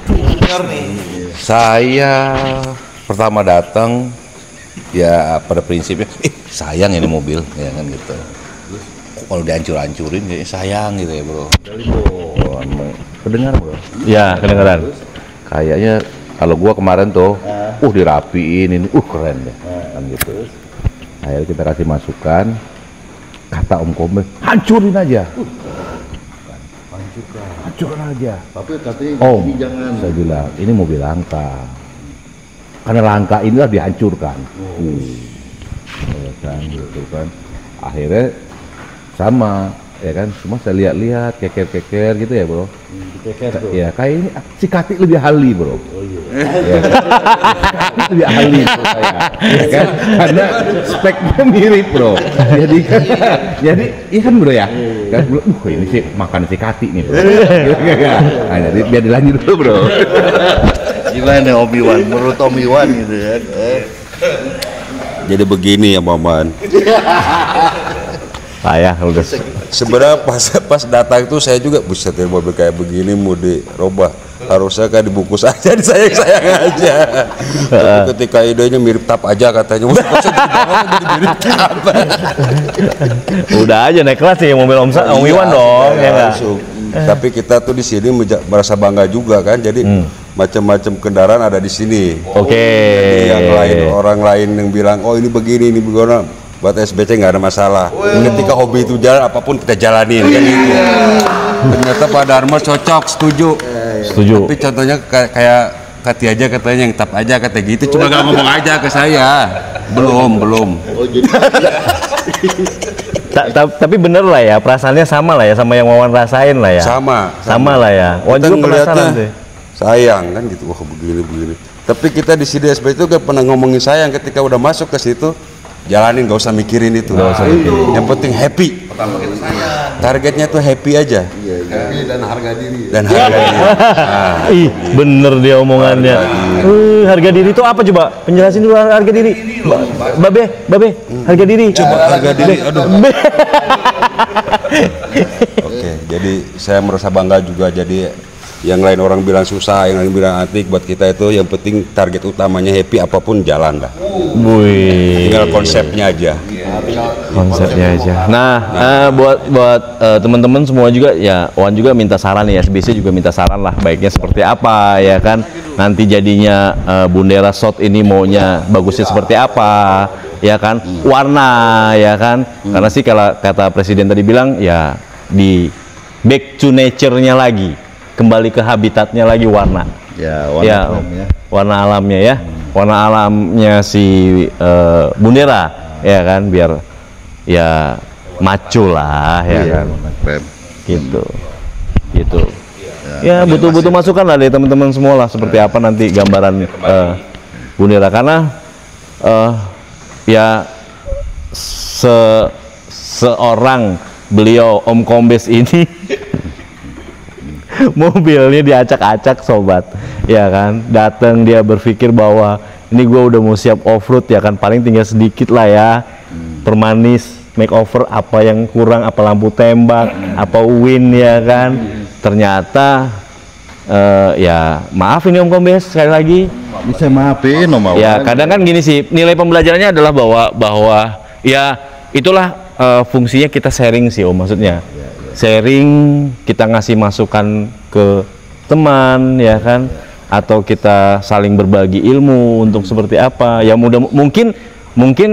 benar nih. Saya pertama datang ya pada prinsipnya sayang ini mobil ya kan gitu. Kalau dihancur-hancurin ya sayang gitu ya bro. Kedengar bro? Ya kedengaran. Kayaknya kalau gua kemarin tuh, dirapiin ini, keren deh, kan gitu. Akhirnya kita kasih masukan, kata Om Kombes, hancurin aja. Hancurin aja. Tapi katanya Om, saya bilang, ini mobil langka. Karena langka inilah dihancurkan. Ya kan, gitu kan. Akhirnya sama, ya kan, cuma saya lihat-lihat, keker-keker gitu ya bro. Ya kayak ini si Kati lebih ahli bro. Ya, lebih ahli bro, saya. Ya kan? Karena speknya mirip bro. Jadi iya kan bro ya. Kan bro, ini sih makan si Kati nih bro. Nah, jadi biar dilanjut dulu bro. Gimana Om Iwan? Menurut Om Iwan gitu kan? Jadi begini ya Maman. Saya udah. Sebenarnya pas datang itu saya juga buset ya mobil kayak begini mau dirubah. Harusnya kan dibungkus aja, disayang-sayang aja. Tapi ketika idenya mirip tap aja katanya. Mirip tap. Udah aja naik kelas sih mobil Om Iwan dong, ya nggak? Tapi kita tuh di sini merasa bangga juga kan. Jadi macam-macam kendaraan ada di sini. Oke. Yang lain, orang lain yang bilang, oh ini begini, buat SBC nggak ada masalah. Ketika hobi itu jalan, apapun kita jalanin kan itu. Ternyata Pak Dharma cocok, setuju. Tapi contohnya kayak Kati aja katanya yang tap aja kata gitu, cuma nggak ngomong aja ke saya. Belum. Tapi bener lah ya, perasaannya sama lah ya, sama yang Wawan rasain lah ya. Sama lah ya. Wawan juga penasaran sih. Sayang kan gitu, wah begini. Tapi kita di CDSB itu gak pernah ngomongin sayang ketika udah masuk ke situ. Jalanin, gak usah mikirin itu. Yang penting happy. Targetnya tuh happy aja. Happy dan harga diri. Ih, bener dia omongannya. Harga diri itu apa coba? Penjelasin dulu harga diri. Babe, harga diri. Coba harga diri. Aduh. Oke, jadi saya merasa bangga juga. Jadi yang lain orang bilang susah, yang lain bilang antik, buat kita itu yang penting target utamanya happy, apapun jalan lah. Tinggal konsepnya aja. Nah, buat teman-teman semua juga ya, Wan juga minta saran ya, SBC juga minta saran lah, baiknya seperti apa ya kan. Nanti jadinya Bundera Shot ini maunya bagusnya seperti apa ya kan, warna ya kan. Karena sih kalau kata Presiden tadi bilang ya di back to nature-nya lagi. Kembali ke habitatnya lagi warna. Warna alamnya ya. Warna alamnya si Bundera ya kan, biar ya maco lah ya kan. Gitu. Ya butuh masukan lah dari teman-teman semua lah, seperti apa nanti gambaran Bundera, karena ya seorang beliau Om Kombes ini mobilnya diacak-acak sobat ya kan, datang dia berpikir bahwa ini gue udah mau siap off-road ya kan, paling tinggal sedikit lah ya, permanis, makeover apa yang kurang, apa lampu tembak, apa win ya kan. Ternyata ya maaf ini Om Kombes sekali lagi, bisa maafin Om Wawan. Ya kadang kan gini sih, nilai pembelajarannya adalah bahwa ya itulah fungsinya kita sharing sih Om, maksudnya sharing, kita ngasih masukan ke teman, ya kan? Atau kita saling berbagi ilmu untuk seperti apa? Ya mungkin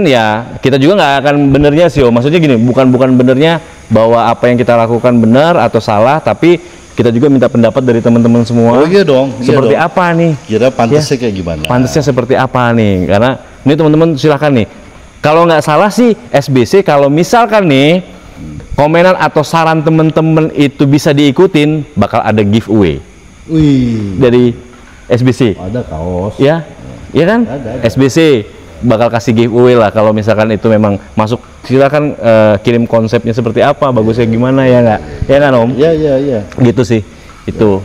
ya kita juga nggak akan benernya sih, maksudnya gini, bukan benernya bahwa apa yang kita lakukan benar atau salah, tapi kita juga minta pendapat dari teman-teman semua. Oh iya dong. Seperti iya dong. apa nih? Kira pantasnya kayak gimana? Pantasnya seperti apa nih? Karena ini teman-teman silahkan nih. Kalau nggak salah sih SBC, kalau misalkan nih komenan atau saran teman-teman itu bisa diikutin, bakal ada giveaway Wih, dari SBC. ada kaos. Ya, iya kan? Ada. SBC bakal kasih giveaway lah kalau misalkan itu memang masuk. Silakan kirim konsepnya seperti apa, bagusnya gimana, ya nggak? Ya kan Om? Iya. Gitu sih, itu.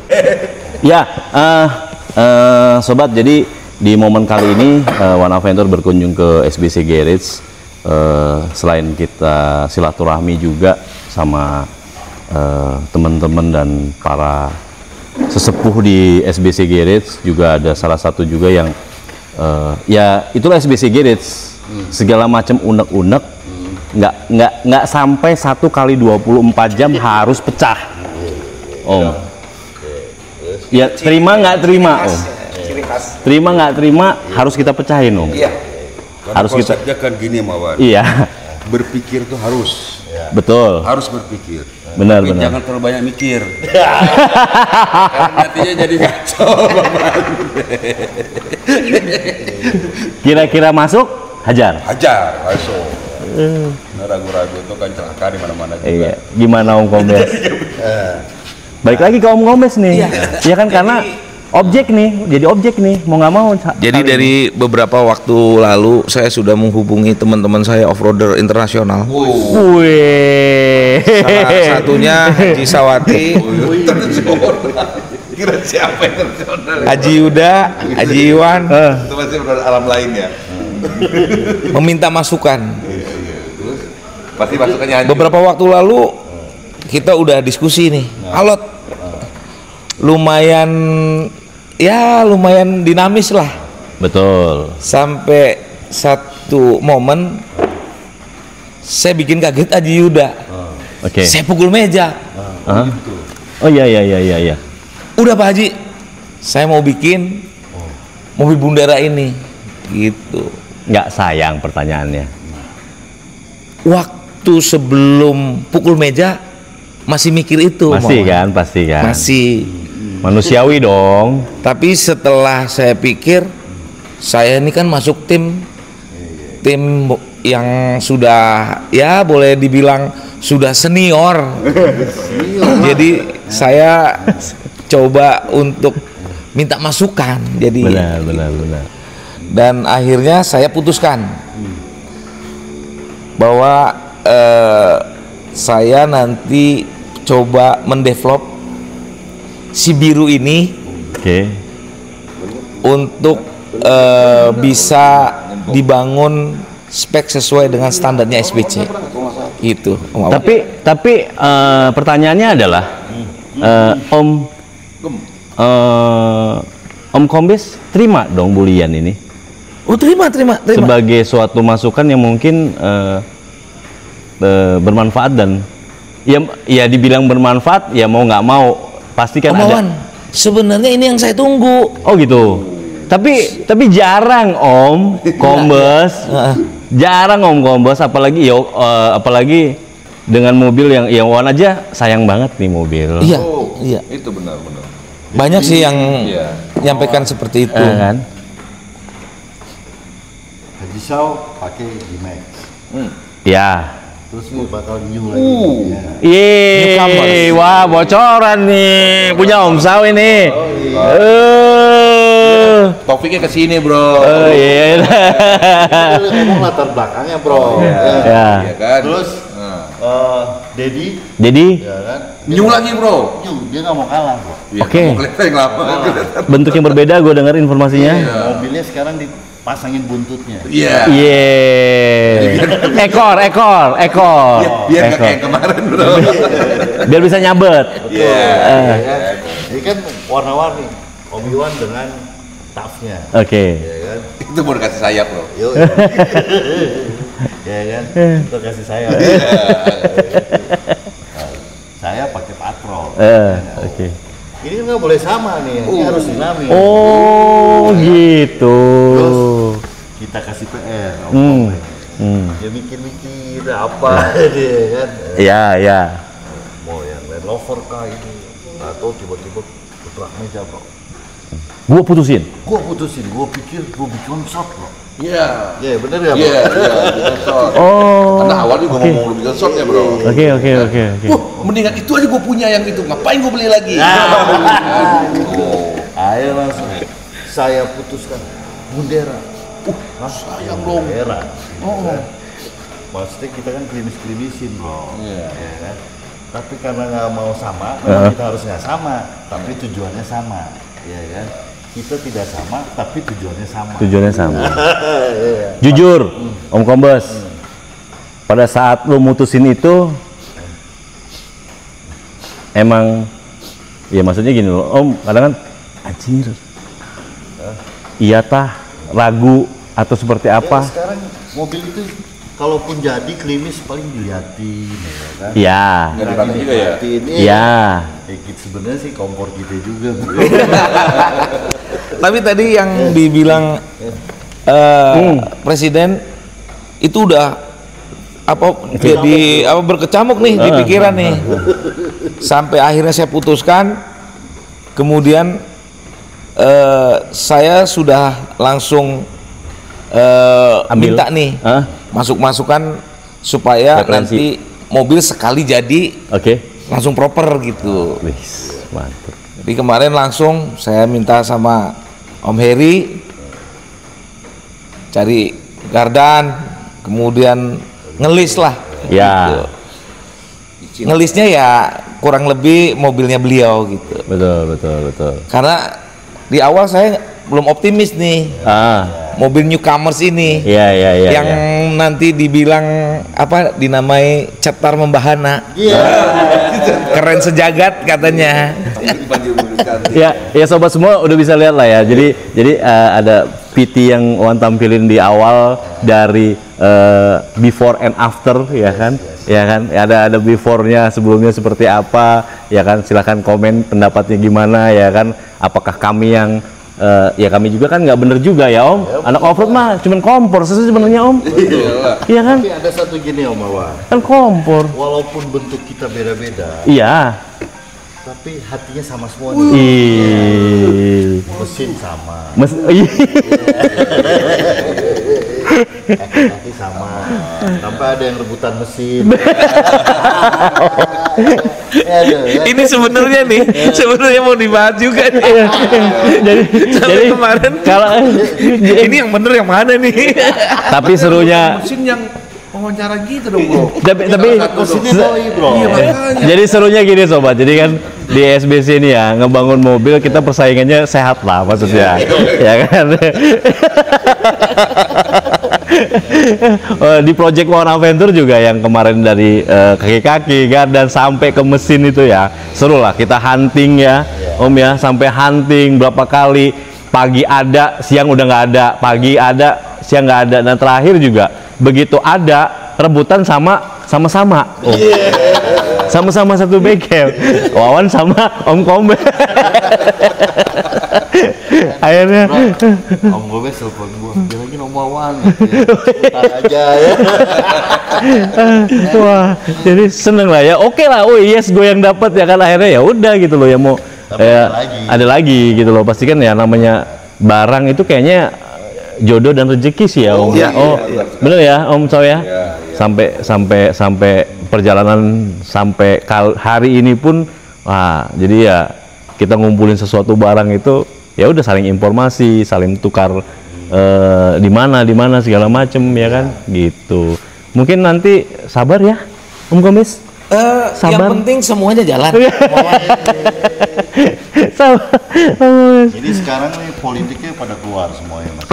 Ya, sobat, jadi di momen kali ini One Adventure berkunjung ke SBC Garage. Selain kita silaturahmi juga sama teman-teman dan para sesepuh di SBC Garage, juga ada salah satu juga yang ya itulah SBC Garage, segala macam unek-unek, nggak sampai 1 kali 24 jam harus pecah, Om. Ya terima nggak terima, Om. Terima nggak terima harus kita pecahin, Om. Iya. Harus kita. Konsepnya kan gini, Mawan. Iya, Berpikir tuh harus. betul. Harus berpikir. Benar, Tapi benar. jangan terlalu banyak mikir. Karena nantinya jadi kacau, Mawan. Kira-kira masuk, hajar. Hajar, langsung. Nah, ragu-ragu itu kan celaka di mana-mana juga. Iya. Gimana Om Kombes? Balik lagi ke Om Kombes nih. Iya kan, karena objek nih, jadi objek nih, mau nggak mau. Jadi dari beberapa waktu lalu saya sudah menghubungi teman-teman saya off-roader internasional. Wih. Salah satunya Haji Sawati, Kira siapa yang internasional? Haji Yuda, Haji Iwan Itu masih alam lain ya. meminta masukan. Pasti masukannya Beberapa waktu lalu kita udah diskusi nih, Alot, lumayan dinamis lah. Betul. Sampai satu momen saya bikin kaget Haji Yuda. Oke. Saya pukul meja. Hah? Oh iya. Udah Pak Haji, saya mau bikin mobil Bundera ini, gitu. Nggak sayang pertanyaannya. Waktu sebelum pukul meja masih mikir itu. Masih Mama. kan, pasti kan. Masih. Manusiawi dong. Tapi setelah saya pikir, saya ini kan masuk tim yang sudah, ya boleh dibilang sudah senior. Jadi saya coba untuk minta masukan. Jadi Benar. dan akhirnya saya putuskan bahwa saya nanti coba mendevelop si biru ini Oke. untuk bisa dibangun spek sesuai dengan standarnya SBC gitu, Om Awad. Tapi pertanyaannya adalah Om Kombes terima dong bulian ini Oh terima. sebagai suatu masukan yang mungkin bermanfaat, dan ya dibilang bermanfaat, ya mau nggak mau pasti kan Om ada. Awan, sebenarnya ini yang saya tunggu. Oh gitu. Tapi jarang Om Kombes, jarang Om Kombes, apalagi dengan mobil yang Wan aja sayang banget nih mobil. Iya. Itu benar. Banyak sih yang menyampaikan seperti itu. Kan? Haji Saw pakai D-Max. Ya. Terus lu bakal new lagi. Ya. Yeay, wah bocoran nih punya Om Saw ini. Topiknya ke sini, Bro. Oh iya. Kita ngomong latar belakangnya, Bro. Ya. Iya kan? Terus Dedi, Jadi ya kan? New lagi, Bro. Dia nggak mau kalah, Bro. Iya, Oke. mau kelihatan yang lama. bentuk yang berbeda, gue dengar informasinya. Mobilnya sekarang dipasangin buntutnya. Iya. Yeay. Ekor. Biar nggak kayak kemarin, Bro. Biar bisa nyabet. Iya. Ini kan warna-warni. Obi-Wan dengan tafnya. Oke. Ya kan? Itu baru kasih sayap, Bro. Yo. Ya kan? Itu kasih saya. Saya Oke. Ini kan nggak boleh sama nih, ini harus dinamis. Oh, gitu. Kita kasih PR. Dia mikir-mikir apa dia kan. Iya, iya. Mau yang Land Rover kah ini? Atau tiba-tiba putra meja bro. Gua putusin. Gua pikir gua bikin shot bro. Iya. Iya bener ya bro? Iya, bikin shot. Oh. Karena awalnya gue ngomong lu bikin shot ya bro. Oke. Mendingan itu aja gue punya yang itu. Ngapain gue beli lagi? Ayo langsung. Saya putuskan Bundera. Sayang dong. Bundera. Maksudnya kita kan klimis-klimisin bro. Iya kan? Tapi karena nggak mau sama, memang kita harus nggak sama. Tapi tujuannya sama. Iya kan? Kita tidak sama, tapi tujuannya sama. Tujuannya sama. Jujur, Om Kombes. Pada saat lu mutusin itu emang ya maksudnya gini loh, Om, kadang kan anjir. Iya tah, ragu atau seperti apa? Ya, sekarang mobil itu kalaupun jadi klimis paling dilihatin ya kan? Iya. Nggak dipakai juga ya? Iya. Sebenarnya sih kompor kita juga. Tapi tadi yang dibilang presiden itu udah jadi berkecamuk nih di pikiran nih. Sampai akhirnya saya putuskan, kemudian saya sudah langsung minta nih masuk-masukan supaya Referensi. nanti mobil sekali jadi langsung proper gitu. Wis, mantap. Jadi kemarin langsung saya minta sama Om Heri cari gardan, kemudian ngelis lah. Ya. Gitu. Ngelisnya ya kurang lebih mobilnya beliau gitu. Betul. Karena di awal saya belum optimis nih. Mobil newcomers ini. Iya. Yang nanti dibilang dinamai cetar membahana. Keren sejagat katanya. Ya sobat semua udah bisa lihat lah ya. Jadi ada PT yang Wan tampilin di awal dari before and after ya kan. Ya kan, ada before-nya sebelumnya seperti apa ya kan, silahkan komen pendapatnya gimana ya kan, apakah kami yang ya kami juga kan nggak bener juga ya Om, anak off-road mah cuman kompor sebenarnya Om. Iya kan, Tapi ada satu gini Om Awan, kan kompor. walaupun bentuk kita beda-beda, Iya. tapi hatinya sama semua nih. Mesin sama, kaki sama, sampai ada yang rebutan mesin. Ini sebenarnya mau dibahas juga nih. jadi kemarin kalau ini yang bener yang mana nih? tapi serunya Mesin yang wawancara gitu dong bro. tapi Mesinnya doi bro. Iya makanya. jadi serunya gini sobat, jadi kan di SBC ini ya ngebangun mobil kita persaingannya sehat lah maksudnya ya kan. Di Project One Adventure juga yang kemarin dari kaki-kaki gardan sampai ke mesin itu ya seru lah, kita hunting ya Om ya, sampai hunting berapa kali, pagi ada siang udah nggak ada, pagi ada siang nggak ada, dan terakhir juga begitu ada rebutan sama-sama sama-sama satu bengkel, Wawan sama Om Kombe. Akhirnya Om Kombe telepon gua, dia lagi nomor Wawan aja ya. wah jadi seneng lah ya, oke lah, oh yes gue yang dapat ya kan, akhirnya ya udah gitu loh ya, mau ada lagi gitu loh, pasti kan ya namanya barang itu kayaknya jodoh dan rezeki sih ya Om. Bener ya Om Chow ya. Sampai perjalanan sampai hari ini pun, jadi ya kita ngumpulin sesuatu barang itu ya udah saling informasi, saling tukar di mana segala macem ya kan gitu. Mungkin nanti sabar ya Om Komis. Yang penting semuanya jalan. Jadi sekarang nih politiknya pada keluar semuanya Mas.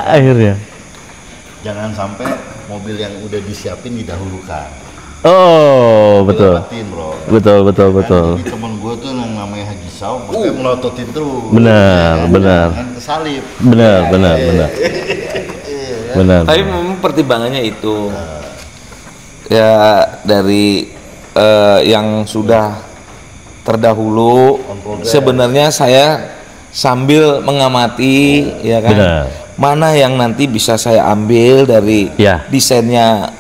Akhirnya Jangan sampai mobil yang udah disiapin didahulukan. Oh betul. Lewatin, bro. Betul. Kan, jadi temen gue tuh yang namanya Haji Saw, makanya melototin terus. Benar. Kan kesalip. Benar. Tapi memang pertimbangannya itu ya dari yang sudah terdahulu. Sebenarnya saya sambil mengamati, ya kan, Benar. mana yang nanti bisa saya ambil dari Ya. desainnya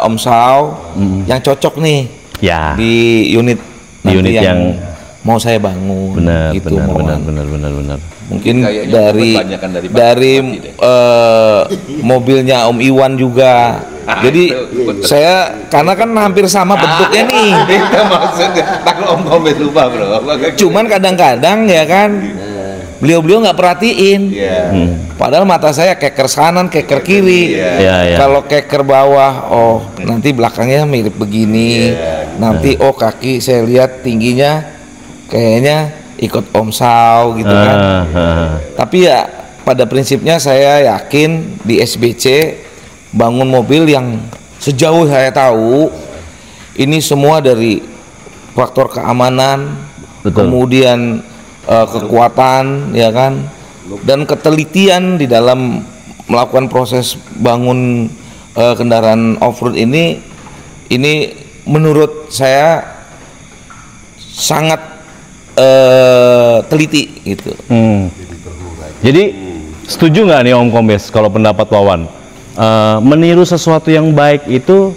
Om Sao yang cocok nih Ya. di unit Di nanti unit yang mau saya bangun. benar, gitu, benar, Mawan. benar. Mungkin Kayaknya dari kebanyakan dari Bupati deh. mobilnya Om Iwan juga. Jadi saya karena kan hampir sama bentuknya nih. Itu maksudnya. Takut Om Kombes lupa bro. Cuman kadang-kadang ya kan beliau-beliau nggak perhatiin. Iya. Padahal mata saya keker kanan, keker kiri. Iya, iya. Kalau keker bawah, oh nanti belakangnya mirip begini. Nanti oh kaki saya lihat tingginya kayaknya ikut Om Sao gitu kan. Tapi ya pada prinsipnya saya yakin di SBC bangun mobil yang sejauh saya tahu ini semua dari faktor keamanan, Betul. kemudian kekuatan, ya kan, dan ketelitian di dalam melakukan proses bangun kendaraan off-road ini menurut saya sangat teliti gitu. Jadi setuju nggak nih Om Kombes kalau pendapat Wawan? Meniru sesuatu yang baik itu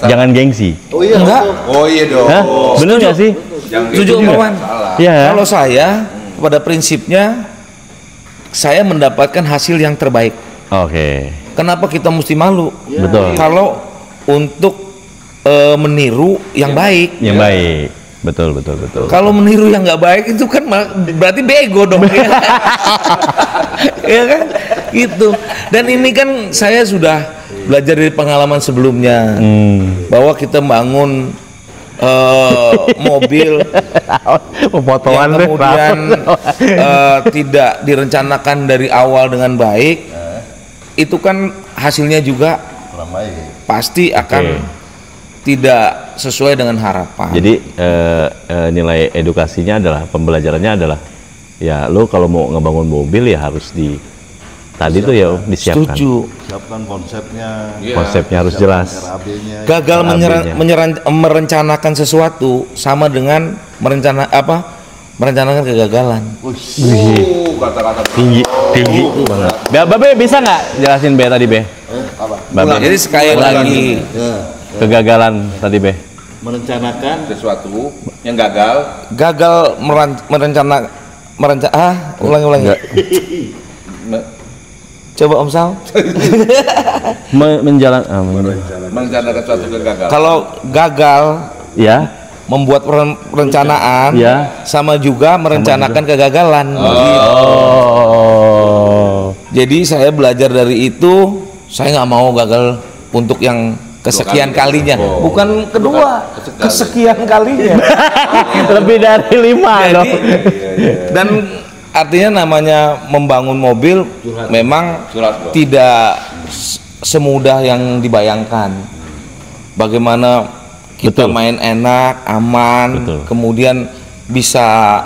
jangan gengsi. Oh iya. Enggak, Oh iya dong. Hah? Bener nggak sih? setuju Om Wawan. Iya. Kalau saya pada prinsipnya saya mendapatkan hasil yang terbaik. Oke. Kenapa kita mesti malu? Betul. Kalau untuk meniru yang baik. Yang baik. Betul. Kalau meniru yang nggak baik itu kan berarti bego dong. Ya kan? Gitu. Dan ini kan saya sudah belajar dari pengalaman sebelumnya bahwa kita bangun mobil Pemotongan yang kemudian tidak direncanakan dari awal dengan baik, itu kan hasilnya juga pasti akan tidak sesuai dengan harapan. Jadi nilai edukasinya adalah, pembelajarannya adalah ya lo kalau mau ngebangun mobil ya harus tadi tuh ya disiapkan. Setuju. Siapkan konsepnya, Konsepnya harus jelas. RAB-nya. Gagal AB-nya. merencanakan sesuatu sama dengan merencanakan kegagalan. Kata-kata Tinggi banget. Babe bisa nggak jelasin Be tadi Be? Babe. Jadi sekali lagi Kegagalan tadi Be. Merencanakan sesuatu yang gagal. ulangi. Coba Om Sal. Merencanakan suatu kegagalan. Kalau gagal Ya. membuat perencanaan Ya. sama juga merencanakan kegagalan. Jadi saya belajar dari itu, saya nggak mau gagal untuk yang kesekian kalinya, bukan kedua, kesekian kalinya. Lebih dari 5 dong. Dan artinya namanya membangun mobil memang tidak semudah yang dibayangkan. Bagaimana kita main enak, aman, Betul. kemudian bisa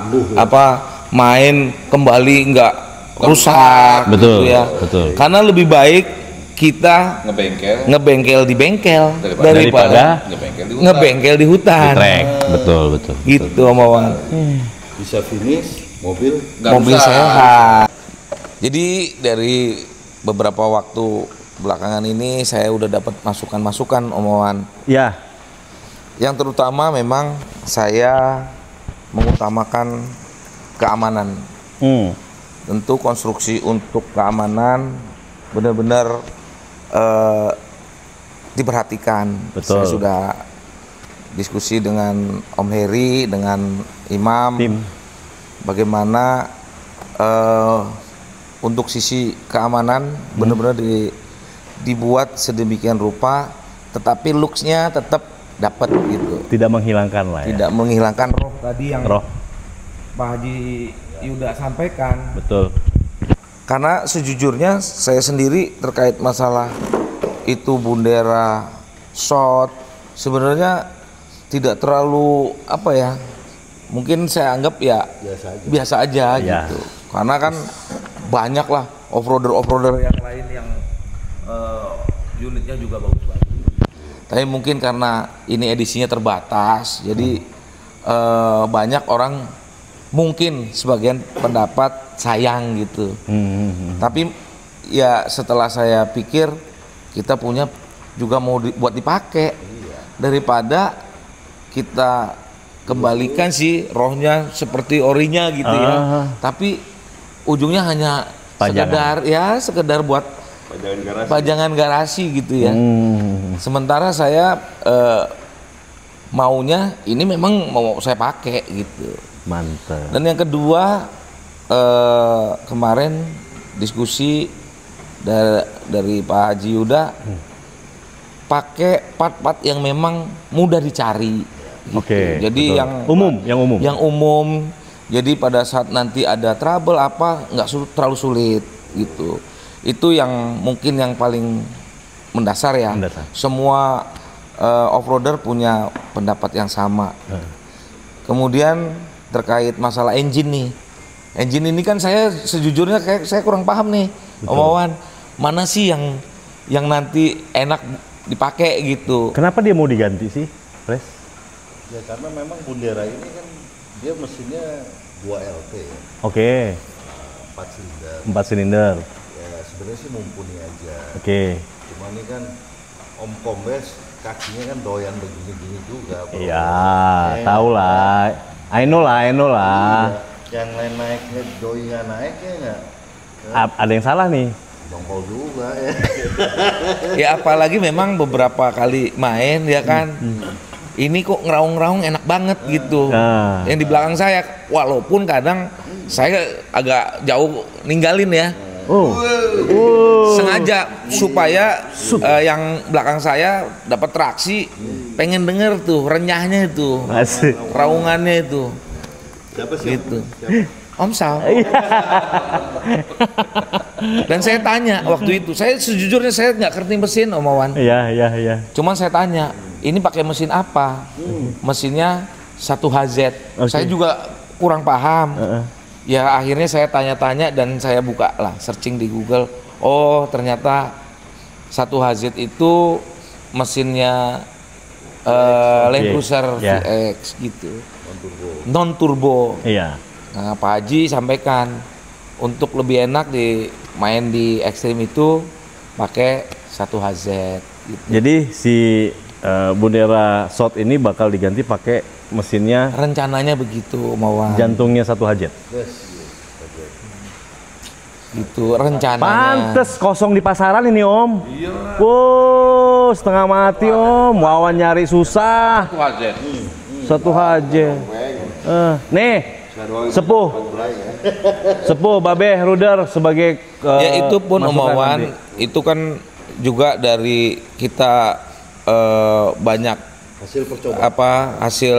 main kembali nggak rusak, Betul, gitu ya. betul. Karena lebih baik kita ngebengkel di bengkel daripada ngebengkel di hutan. Track. Betul. Gitu Om Wawan. bisa finish mobil. Mobil sehat. Jadi dari beberapa waktu belakangan ini saya udah dapat masukan-masukan Om Wawan. Ya. Yang terutama memang saya mengutamakan keamanan. Tentu konstruksi untuk keamanan benar-benar diperhatikan. Betul. Saya sudah diskusi dengan Om Heri, dengan Imam, Tim. bagaimana untuk sisi keamanan benar-benar dibuat sedemikian rupa, tetapi looks-nya tetap dapat gitu. Tidak menghilangkan lah ya. Tidak menghilangkan roh tadi yang Roh. Pak Haji Yuda sampaikan. Betul. Karena sejujurnya saya sendiri terkait masalah itu bendera shot sebenarnya tidak terlalu mungkin saya anggap ya biasa aja Ya. gitu. Karena kan banyak lah off-roader yang lain yang unitnya juga bagus-bagus. Tapi mungkin karena ini edisinya terbatas, jadi banyak orang mungkin sebagian pendapat sayang gitu. Tapi ya setelah saya pikir kita punya juga mau buat dipakai, daripada kita kembalikan sih rohnya seperti orinya gitu ya. Tapi ujungnya hanya sekedar buat pajangan garasi gitu ya. Sementara saya maunya ini memang mau saya pakai gitu. Mantap. Dan yang kedua, kemarin diskusi dari Pak Haji Yuda, pakai part-part yang memang mudah dicari gitu. Oke, Jadi betul. yang umum. Jadi pada saat nanti ada trouble apa nggak terlalu sulit gitu. Itu yang mungkin yang paling mendasar ya. Semua off-roader punya pendapat yang sama. Kemudian terkait masalah engine nih. Engine ini kan saya sejujurnya saya kurang paham nih, Om Wawan. Mana sih yang nanti enak dipakai gitu. Kenapa dia mau diganti sih, Pres? Ya karena memang Bundera ini kan dia mesinnya 2 LT ya. Oke. 4 silinder. 4 silinder. Ya sebenarnya sih mumpuni aja. Oke. Cuma ini kan Om Kombes kakinya kan doyan begini-gini juga. Bro. Iya, tahu lah. I know lah. Iya. Yang lain naiknya doi nggak naik ya nggak? Ada yang salah nih. Dongkol juga ya. Ya apalagi memang beberapa kali main ya kan. Ini kok ngeraung-ngeraung enak banget gitu. Yang di belakang saya, walaupun kadang saya agak jauh ninggalin ya. Sengaja supaya yang belakang saya dapat traksi, pengen denger tuh renyahnya itu, raungannya itu. Siapa sih? Gitu. Om Sal. Dan saya tanya waktu itu, saya sejujurnya saya nggak ngerti mesin Om Wawan. Iya. Cuman saya tanya, ini pakai mesin apa? Mesinnya 1HZ. Saya juga kurang paham. Ya akhirnya saya tanya-tanya dan saya buka lah, searching di Google. Oh ternyata 1HZ itu mesinnya Land Cruiser VX gitu. Non turbo. Iya. Nah, Pak Haji sampaikan untuk lebih enak main di ekstrim itu pakai 1HZ gitu. Jadi si Bundera Shot ini bakal diganti pakai mesinnya, Rencananya begitu, Mawan. jantungnya 1HZ. Gitu rencananya. Pantes kosong di pasaran ini Om. Iya. Wow, setengah mati Om. Wawan nyari susah. 1HZ. Nih, Sepuh Babe Ruder sebagai ya itu pun Om masukan Wawan, nanti. itu kan juga dari kita banyak Hasil percobaan. hasil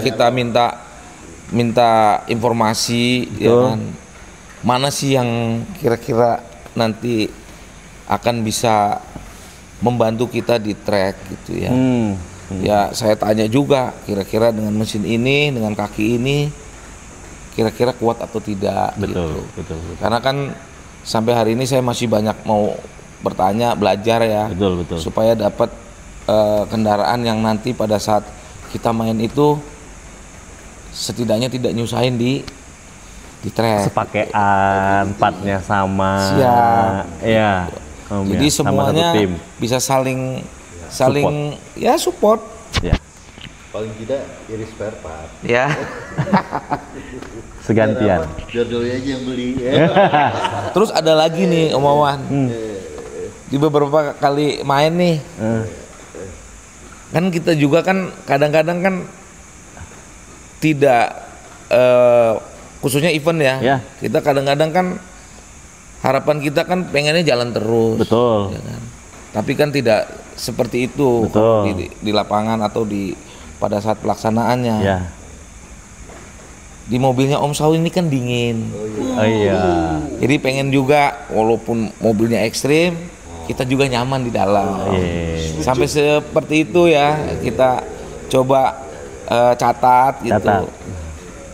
kita minta informasi ya kan. Mana sih yang kira-kira nanti akan bisa membantu kita di track gitu ya. Ya saya tanya juga kira-kira dengan mesin ini, dengan kaki ini kira-kira kuat atau tidak. Betul. Karena kan sampai hari ini saya masih banyak mau bertanya, belajar ya. Betul. Supaya dapat kendaraan yang nanti pada saat kita main itu setidaknya tidak nyusahin di track. Sepakaian, partnya sama. Siap. Iya. Jadi sama semuanya satu tim. bisa saling support. Ya. Paling tidak iris spare part. Ya. Segantian. Jodohnya aja yang beli ya. Terus ada lagi nih Om Wawan. Di beberapa kali main nih. Kan kita juga kan kadang-kadang kan tidak khususnya event ya. Kita kadang-kadang kan harapan kita kan pengennya jalan terus. Betul. Ya kan? Tapi kan tidak seperti itu di lapangan atau pada saat pelaksanaannya. Ya. Di mobilnya Om Saul ini kan dingin. Oh iya. Jadi pengen juga walaupun mobilnya ekstrim, kita juga nyaman di dalam. Sampai seperti itu ya kita coba catat gitu.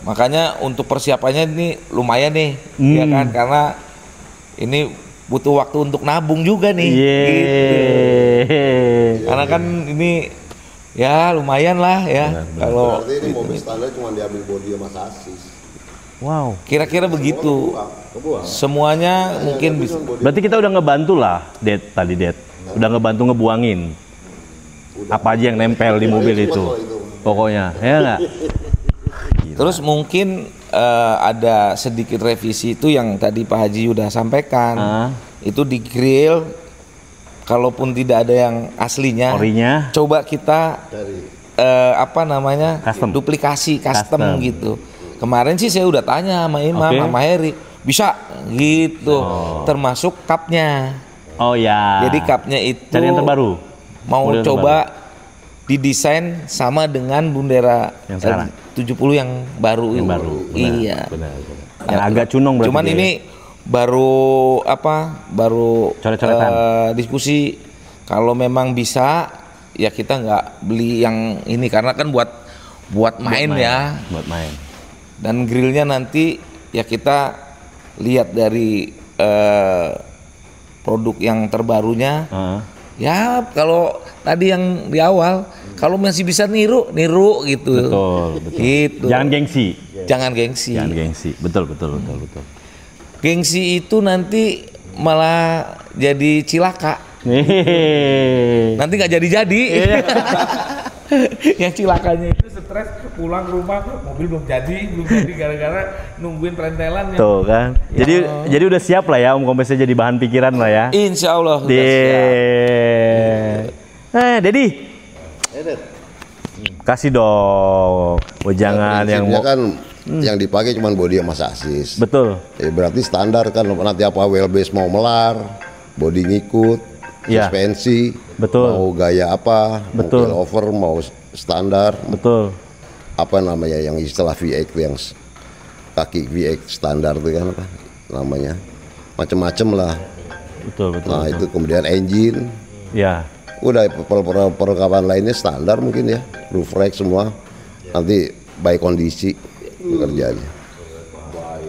Makanya untuk persiapannya ini lumayan nih, ya kan? Karena ini butuh waktu untuk nabung juga nih. Gitu. Karena kan ini ya lumayan lah ya. Kalau berarti ini mobil standar cuma diambil bodi sama sasis. Wow. kira-kira begitu. Semuanya mungkin bisa. Berarti kita udah ngebantu lah, Det. Udah ngebantu ngebuangin. Apa aja yang nempel di mobil itu. Pokoknya, ya nggak? Terus mungkin ada sedikit revisi itu yang tadi Pak Haji udah sampaikan. Itu di grill, kalaupun tidak ada yang aslinya, Orinya, coba kita Custom. duplikasi custom Custom. gitu. Kemarin sih saya udah tanya sama Imam, sama Heri, bisa gitu, termasuk cupnya. oh ya. Jadi cupnya itu Cari yang terbaru. mau Model coba didesain sama dengan Bundera Yang sekarang? 70 yang baru Yang ini. baru. Iya. Benar. Yang agak cunong berarti. Cuman dia. ini baru Coret-coretan. diskusi kalau memang bisa ya kita nggak beli yang ini karena kan buat main ya. Buat main. Dan grillnya nanti ya kita lihat dari produk yang terbarunya. Ya kalau tadi yang di awal kalau masih bisa niru gitu. Betul. Gitu. Jangan gengsi. Jangan gengsi. Jangan gengsi. Betul. Gengsi itu nanti malah jadi cilaka. Nanti nggak jadi. Yang cilakanya itu stres pulang ke rumah mobil belum jadi gara-gara nungguin rentelan. Tuh kan. Jadi udah siap lah ya Om Kompesnya jadi bahan pikiran lah ya. Insya Allah sudah siap. Dedi. Kasih dong. Oh jangan yang prinsipnya kan yang dipakai cuma bodi sama sasis. betul. Berarti standar kan, nanti apa wheelbase mau melar, bodi ngikut, Iya. suspensi, Betul. mau gaya apa, Betul. mau over, mau standar, Betul. apa namanya yang istilah V8 yang kaki V8 standar itu kan apa namanya, macem-macem lah. Betul. Nah itu kemudian engine, Ya. udah perlengkapan lainnya standar mungkin ya, roof rack semua, nanti by kondisi kerjanya.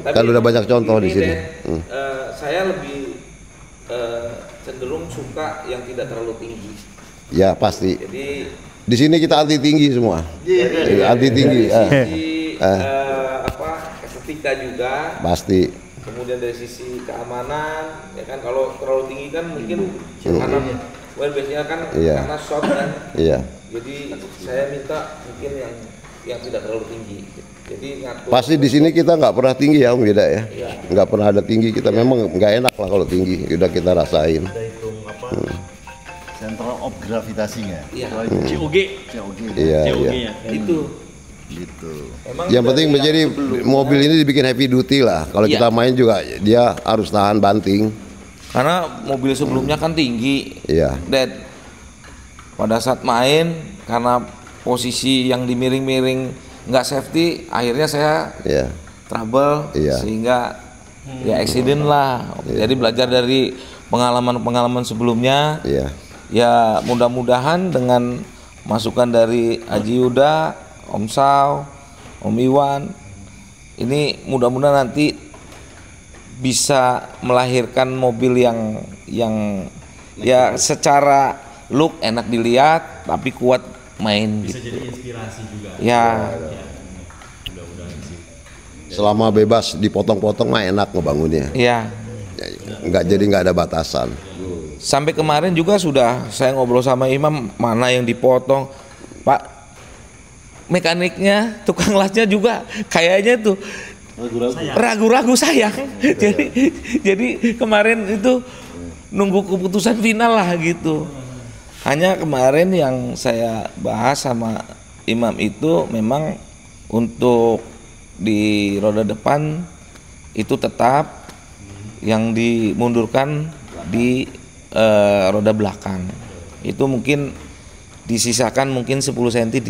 Kan udah banyak contoh di sini. Saya lebih cenderung suka yang tidak terlalu tinggi. Ya pasti. Jadi Di sini kita anti tinggi semua. Anti tinggi. estetika juga. Pasti. Kemudian dari sisi keamanan, ya kan kalau terlalu tinggi kan mungkin karena wheelbase-nya kan Iya. karena short kan. Iya. Jadi saya minta mungkin yang tidak terlalu tinggi. Jadi ngatur. Pasti di sini kita nggak pernah tinggi ya Om Yeda ya. Nggak pernah ada tinggi, kita memang nggak enak lah kalau tinggi. Udah kita rasain. Center of gravitasinya. Iya. COG. Iya. Iya. Itu. Gitu. Yang penting menjadi mobil ini dibikin heavy duty lah. Kalau kita main juga dia harus tahan banting. Karena mobil sebelumnya kan tinggi. Iya. Dan pada saat main karena posisi yang dimiring-miring nggak safety, akhirnya saya Iya. trouble Iya. sehingga ya accident lah. Jadi belajar dari pengalaman-pengalaman sebelumnya. Iya. Ya mudah-mudahan dengan masukan dari Haji Yuda, Om Saw, Om Iwan, ini mudah-mudahan nanti bisa melahirkan mobil yang ya secara look enak dilihat tapi kuat main. Bisa gitu. Jadi inspirasi juga. Ya. Selama bebas dipotong-potong mah enak ngebangunnya. Ya. Nggak ada batasan. Sampai kemarin juga sudah saya ngobrol sama Imam, mana yang dipotong, Pak. Mekaniknya, tukang lasnya juga kayaknya tuh ragu-ragu sayang. jadi kemarin itu nunggu keputusan final lah gitu. Hanya kemarin yang saya bahas sama Imam itu memang untuk di roda depan itu tetap, yang dimundurkan di roda belakang. Itu mungkin disisakan mungkin 10 cm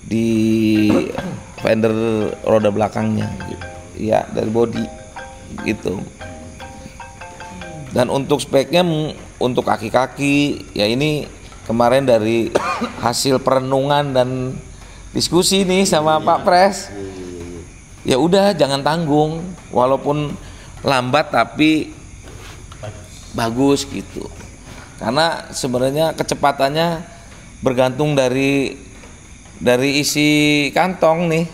di fender roda belakangnya gitu. Ya dari bodi gitu. Dan untuk speknya untuk kaki-kaki ya ini kemarin dari hasil perenungan dan diskusi nih sama Pak Pres. Ya udah jangan tanggung, walaupun lambat tapi bagus gitu. Karena sebenarnya kecepatannya bergantung dari isi kantong nih.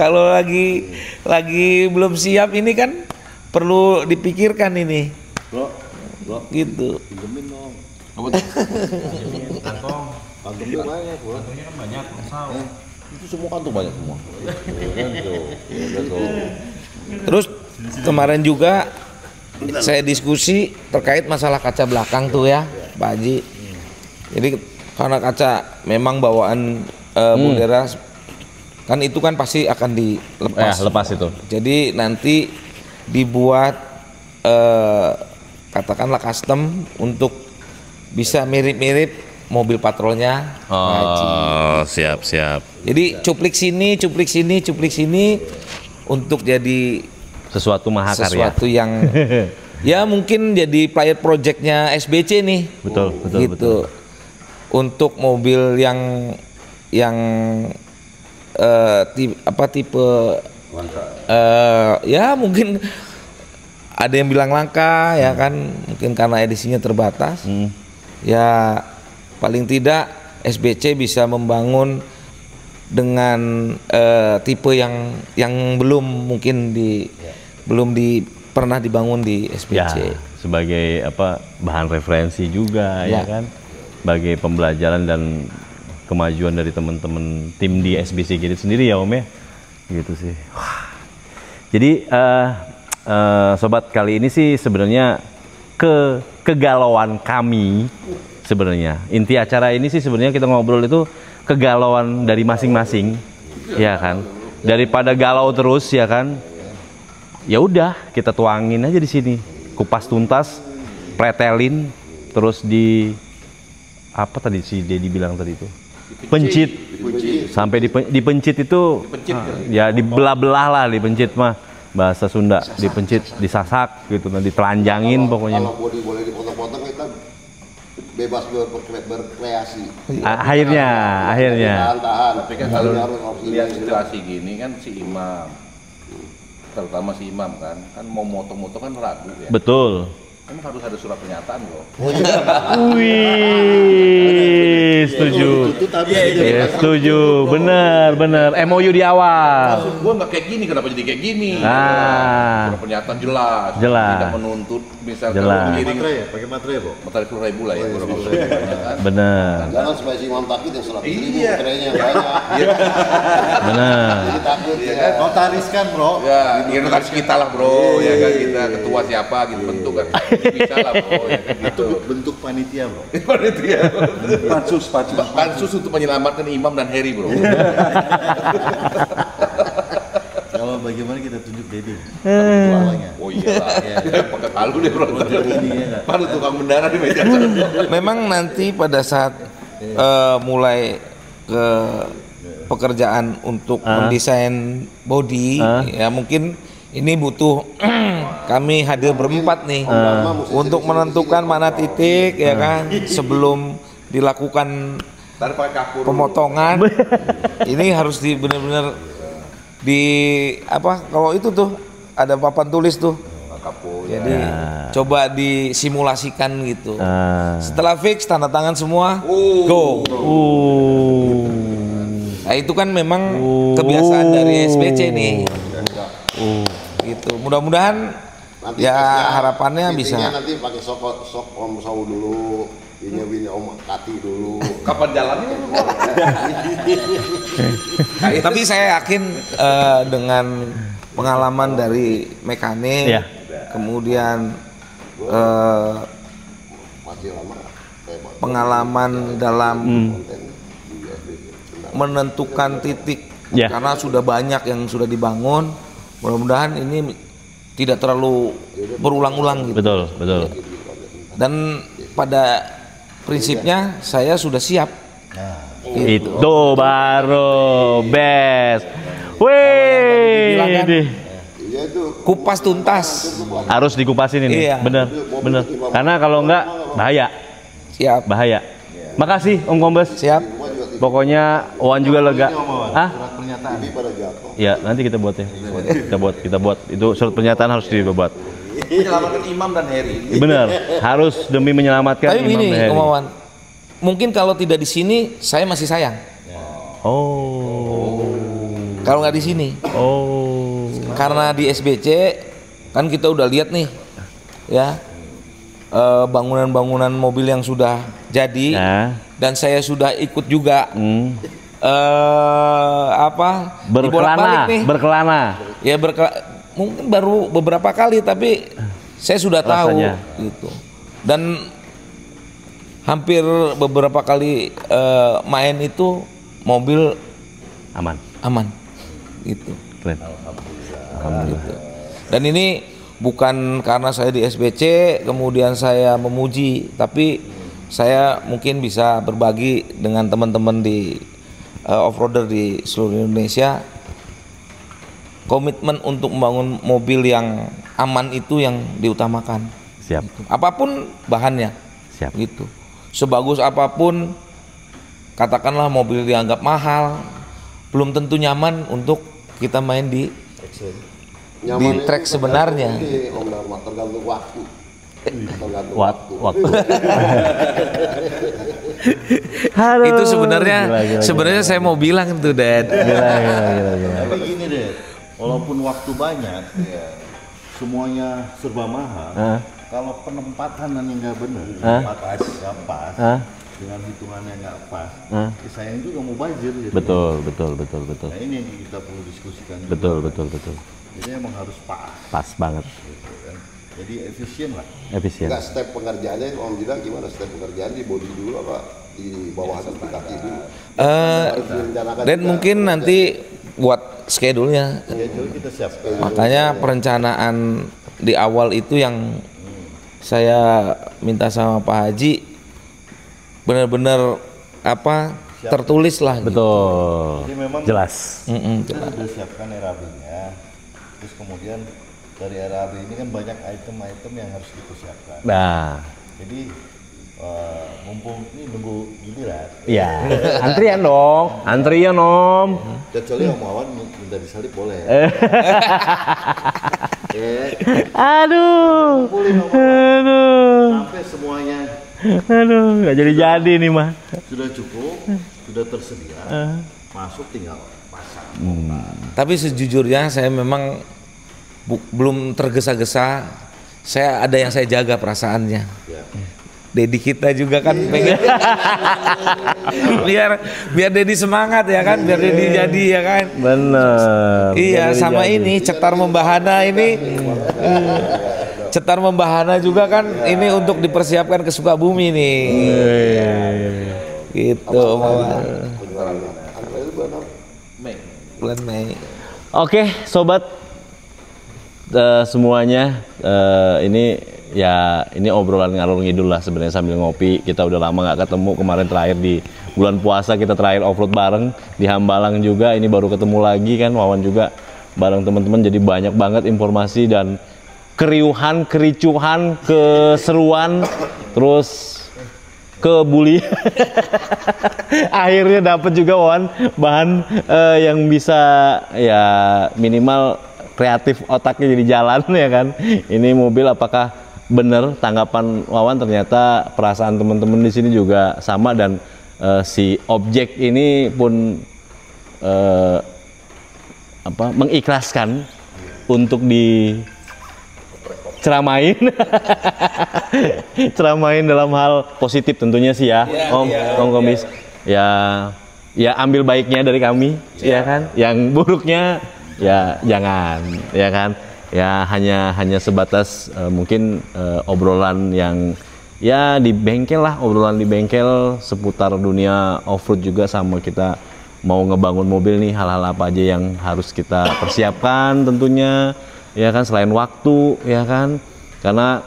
Kalau lagi belum siap ini kan perlu dipikirkan ini. Bro, Gitu. pinjemin dong. Kantongnya banyak, bro. Kantongnya kan banyak, itu semua kantong banyak semua. Kan tuh. Ya, tuh. Terus kemarin juga saya diskusi terkait masalah kaca belakang tuh ya, Pak Haji. Jadi karena kaca memang bawaan Bundera kan itu kan pasti akan dilepas. Lepas itu. Jadi nanti dibuat katakanlah custom untuk bisa mirip-mirip mobil patrolnya Pak Haji. Oh, siap. Jadi cuplik sini untuk jadi Sesuatu mahakarya. sesuatu yang ya mungkin jadi player projectnya SBC nih. Betul. Gitu. Untuk mobil yang tipe ya mungkin ada yang bilang langka ya kan, mungkin karena edisinya terbatas. Ya paling tidak SBC bisa membangun dengan tipe yang belum mungkin pernah dibangun di SBC. Ya, sebagai bahan referensi juga ya kan, sebagai pembelajaran dan kemajuan dari teman-teman tim di SBC gitu sendiri ya Om ya, gitu sih. Wah. Jadi sobat, kali ini sih sebenarnya kegalauan kami sebenarnya, inti acara ini sih sebenarnya kita ngobrol itu kegalauan dari masing-masing, ya kan, daripada galau terus ya kan. Ya udah kita tuangin aja di sini, kupas tuntas, pretelin, terus apa tadi si Dedi bilang tadi itu, pencit, sampai dipencit itu, ya dibelah-belah lah, dipencit mah bahasa Sunda, dipencit, disasak gitu, nanti ditelanjangin pokoknya. Kalau body boleh dipotong-potong kita bebas berkreasi. Akhirnya. Tahan. Tapi kan kalau lihat situasi gini kan si Imam, terutama si Imam kan mau motong-motong kan ragu ya. Betul. Kan harus ada surat pernyataan loh. Wih, setuju. Ya, setuju. Benar. MOU di awal. Maksud gua nggak kayak gini, kenapa jadi kayak gini? Surat pernyataan jelas. Tidak menuntut misalkan mengiring. Pakai materai, Bro. Materai 10.000 lah ya. Kan? Benar. Jangan supaya si Imam takut yang 100.000 materainya yang banyak. Benar. Jadi takut ya kan. Notariskan, Bro. Ya, ini notaris kita lah bro, ya kan, kita ketua siapa gitu bentuk kan. Bisa lah bro, ya kan gitu. Bentuk panitia, Bro. Panitia. Pansus untuk menyelamatkan Imam dan Heri bro. Kalau bagaimana kita tunjuk Dedi? Oh iya lah, pakai palu deh bro. Palu tukang bendara di meja. Memang nanti pada saat mulai ke pekerjaan untuk mendesain body, ya mungkin ini butuh kami hadir berempat nih untuk menentukan mana titik ya kan sebelum dilakukan pemotongan. Ini harus benar-benar kalau itu tuh ada papan tulis tuh. Jadi coba disimulasikan gitu. Setelah fix tanda tangan semua, go. Nah itu kan memang kebiasaan dari SBC nih. Gitu. Mudah-mudahan ya harapannya bisa. Nanti pakai sok Om Sawu dulu, ini Om Kati dulu. Kapan jalannya? Tapi saya yakin dengan pengalaman dari mekanik, kemudian pengalaman dalam menentukan titik, karena sudah banyak yang sudah dibangun. Mudah-mudahan ini tidak terlalu berulang-ulang gitu. Betul. Dan pada prinsipnya saya sudah siap. Itu baru best. Wih, kupas tuntas. harus dikupasin ini. Iya. Bener. Karena kalau enggak bahaya. Siap. Bahaya. Makasih Om Kombes. Siap. Pokoknya Wan juga lega. Ya, nanti kita buat ya. Kita buat. Itu surat pernyataan harus dibuat. menyelamatkan Imam dan Heri. Bener, harus demi menyelamatkan Tapi Imam ini, dan Heri. Om Wawan, mungkin kalau tidak di sini saya masih sayang. Oh. Kalau nggak di sini. Oh. Karena di SBC kan kita udah lihat nih, ya bangunan-bangunan mobil yang sudah jadi, dan saya sudah ikut juga. Berkelana. Ya mungkin baru beberapa kali, tapi saya sudah tahu gitu. Dan hampir beberapa kali main itu mobil aman gitu. Keren. Alhamdulillah. Gitu. Dan ini bukan karena saya di SBC kemudian saya memuji, tapi saya mungkin bisa berbagi dengan teman-teman di offroader di seluruh Indonesia. Komitmen untuk membangun mobil yang aman itu yang diutamakan. Siap. Gitu. Apapun bahannya. Siap. Gitu. Sebagus apapun, katakanlah mobil dianggap mahal, belum tentu nyaman untuk kita main di track sebenarnya. Tergantung waktu. Waktu. Itu sebenarnya saya mau bilang tuh, Dad. Tapi gini deh, walaupun waktu banyak, semuanya serba mahal. Kalau penempatan yang nggak benar, nggak pas, dengan hitungannya nggak pas, sayang juga mau bajir. Gitu. Betul. Nah ini yang kita perlu diskusikan. Betul. Jadi emang harus pas. Pas banget. Gitu kan. Jadi efisien lah. Efisien. Enggak, step pengerjaannya Om bilang gimana? Step pengerjaan di bodi dulu apa di bawah di kaki dulu? Dan mungkin nanti buat schedule-nya. Kita siapkan. Makanya perencanaan di awal itu yang saya minta sama Pak Haji benar-benar tertulis lah. Betul. Jadi memang jelas. Kita sudah siapkan RAB-nya. Terus kemudian dari RAB ini kan banyak item-item yang harus dipersiapkan. Nah. Jadi mumpung ini nunggu giliran. Iya. Antrian dong. Kecuali Om Wawan minta disalip boleh. Aduh. Sampai semuanya. Aduh, nggak jadi nih mah. Sudah cukup, sudah tersedia. Masuk tinggal pasang. Tapi sejujurnya saya memang belum tergesa-gesa. Saya ada yang saya jaga perasaannya. Dedi kita juga kan pengen biar Dedi semangat ya kan, biar Dedi jadi ya kan. Bener. Iya, sama jadi. Ini Cetar Membahana ini Cetar Membahana juga kan ini untuk dipersiapkan ke Sukabumi nih. Gitu. Bulan Mei. Oke, sobat semuanya, ini obrolan ngalor ngidul lah sebenarnya sambil ngopi. Kita udah lama nggak ketemu, kemarin terakhir di bulan puasa kita terakhir offroad bareng di Hambalang juga. Ini baru ketemu lagi kan, Wawan juga bareng teman-teman. Jadi banyak banget informasi dan keriuhan, kericuhan, keseruan, terus kebuli. Akhirnya dapat juga Wawan bahan yang bisa ya minimal kreatif otaknya jadi jalan ya kan. Ini mobil apakah bener tanggapan Wawan, ternyata perasaan teman-teman di sini juga sama, dan si objek ini pun mengikhlaskan untuk diceramain ceramain dalam hal positif tentunya sih ya, Om Komis. Ya ambil baiknya dari kami ya kan, yang buruknya ya jangan ya kan. Ya hanya sebatas mungkin obrolan yang ya di bengkel lah, obrolan di bengkel seputar dunia off-road juga, sama kita mau ngebangun mobil nih, hal-hal apa aja yang harus kita persiapkan tentunya ya kan, selain waktu ya kan, karena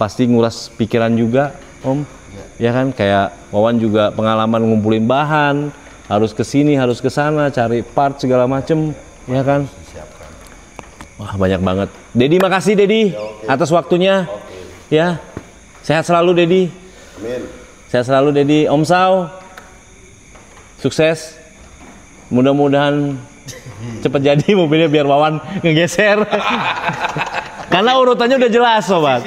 pasti nguras pikiran juga Om ya kan. Kayak Wawan juga pengalaman ngumpulin bahan, harus ke sini harus ke sana cari part segala macem ya kan. Wah banyak banget. Dedi, makasih Dedi atas waktunya. Ya, sehat selalu Dedi. Amin. Sehat selalu Dedi. Om Sao, sukses. Mudah-mudahan cepat jadi mobilnya biar Wawan ngegeser. Karena urutannya udah jelas, sobat.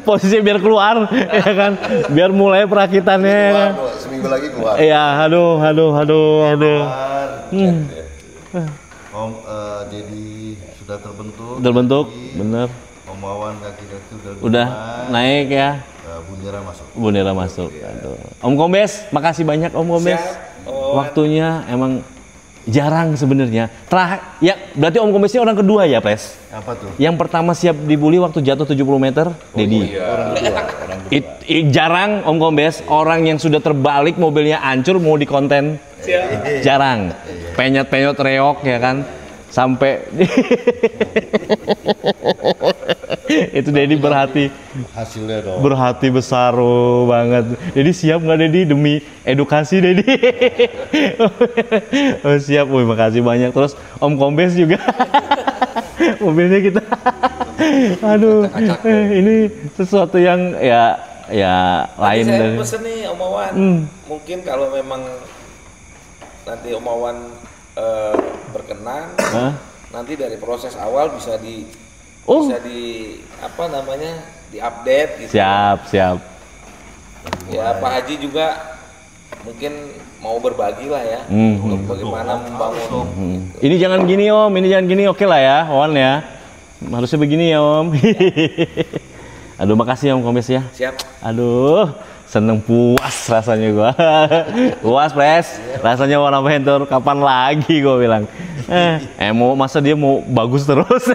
Posisi biar keluar, ya kan? Biar mulai perakitannya. Ya kan? Seminggu lagi keluar. Iya, aduh. Om jadi sudah terbentuk. Terbentuk, bener. Om Wawan kaki-kaki Udah naik ya. Bendera masuk. Aduh. Om Kombes, makasih banyak Om Kombes. Waktunya emang jarang sebenarnya. Ya berarti Om Kombes ini orang kedua ya, Pres? Apa tuh? Yang pertama siap dibully waktu jatuh 70 meter, Dedi. Jarang Om Kombes, orang yang sudah terbalik mobilnya hancur mau dikonten. Jarang. Penyot-penyot reok ya kan. Sampai itu Dedi berhati Hasilnya dong. berhati besar banget. Dedi siap nggak Dedi demi edukasi Dedi? Oh, siap, wih makasih banyak. Terus Om Kombes juga mobilnya kita. Aduh, ini sesuatu yang ya lain Saya dari. pesen nih Om Wawan, mungkin kalau memang nanti Om Wawan berkenan, nanti dari proses awal bisa di apa namanya diupdate gitu. Siap. Ya Pak Haji juga mungkin mau berbagi lah ya untuk bagaimana membangun. Ini jangan gini Om, ini jangan gini, oke lah ya, Wan ya. Harusnya begini ya Om. Aduh, makasih Om Kombes ya. Siap. Aduh, seneng puas rasanya gua. Puas, Pres. Rasanya Warna Venture kapan lagi gua bilang. Mau masa dia mau bagus terus.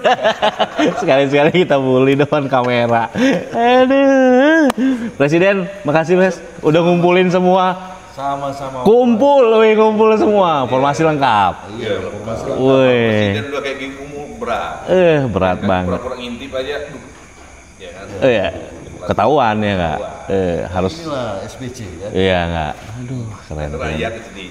Sekali-sekali kita bully depan kamera. Aduh. Presiden, makasih Pres. Udah ngumpulin semua. Sama-sama. Kumpul semua. Formasi lengkap. Iya, formasi. Wih. Dan udah kayak gini berat. Berat banget. Pura-pura ngintip aja. Ya kan. Iya. Ketahuan ya nggak? Harus. Inilah SBC ya. Iya nggak? Aduh, keren. Rakyat itu di.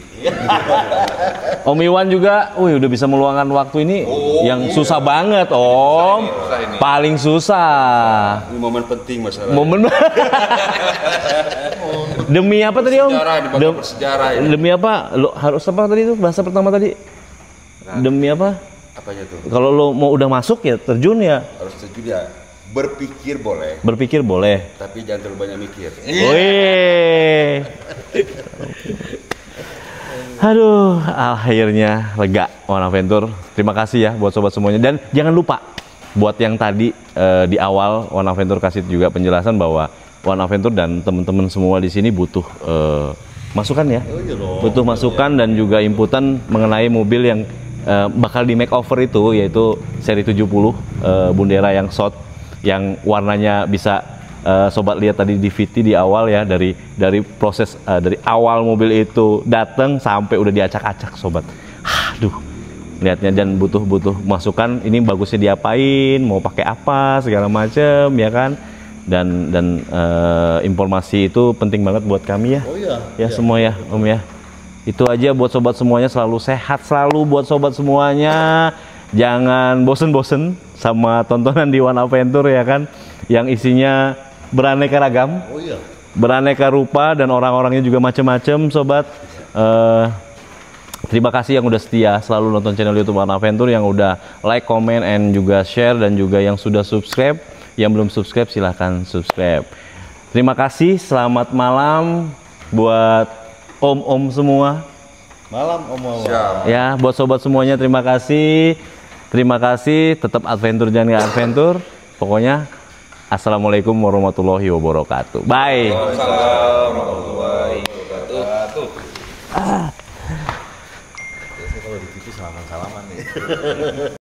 Om Iwan juga, udah bisa meluangkan waktu ini yang susah banget, Om. Susah ini. Paling susah. Ini momen penting masalah. Momen. Demi apa tadi Om? Sejarah, dibangun bersejarah ya. Demi apa? Lo harus apa tadi itu bahasa pertama tadi? Demi apa? Apanya tuh? Kalau lo mau udah masuk ya terjun ya. Harus setuju ya. Berpikir boleh, Berpikir boleh. tapi jangan terlalu banyak mikir. Wih. Aduh, akhirnya lega Warna Venture. Terima kasih ya buat sobat semuanya, dan jangan lupa buat yang tadi di awal Warna Venture kasih juga penjelasan bahwa Warna Venture dan teman-teman semua di sini butuh masukan ya. Butuh masukan dan juga inputan mengenai mobil yang bakal di makeover itu, yaitu seri 70 Bundera yang short, yang warnanya bisa sobat lihat tadi di VT di awal ya, dari proses dari awal mobil itu datang sampai udah diacak-acak sobat. Aduh, lihatnya, dan butuh masukan, ini bagusnya diapain, mau pakai apa segala macem ya kan, dan informasi itu penting banget buat kami ya. Ya semua ya Om ya. Itu aja buat sobat semuanya, selalu sehat selalu buat sobat semuanya. Jangan bosen-bosen sama tontonan di Warna Venture ya kan, yang isinya beraneka ragam, beraneka rupa, dan orang-orangnya juga macam-macam sobat. Terima kasih yang udah setia selalu nonton channel YouTube Warna Venture, yang udah like, comment, and juga share, dan juga yang sudah subscribe. Yang belum subscribe silahkan subscribe. Terima kasih, selamat malam buat om-om semua. Malam Om Wawan. Ya, buat sobat semuanya terima kasih. Terima kasih, tetap adventure jangan nggak adventure. Pokoknya assalamualaikum warahmatullahi wabarakatuh. Bye. Waalaikumsalam warahmatullahi wabarakatuh. Biasanya kalau di TV salaman-salaman nih.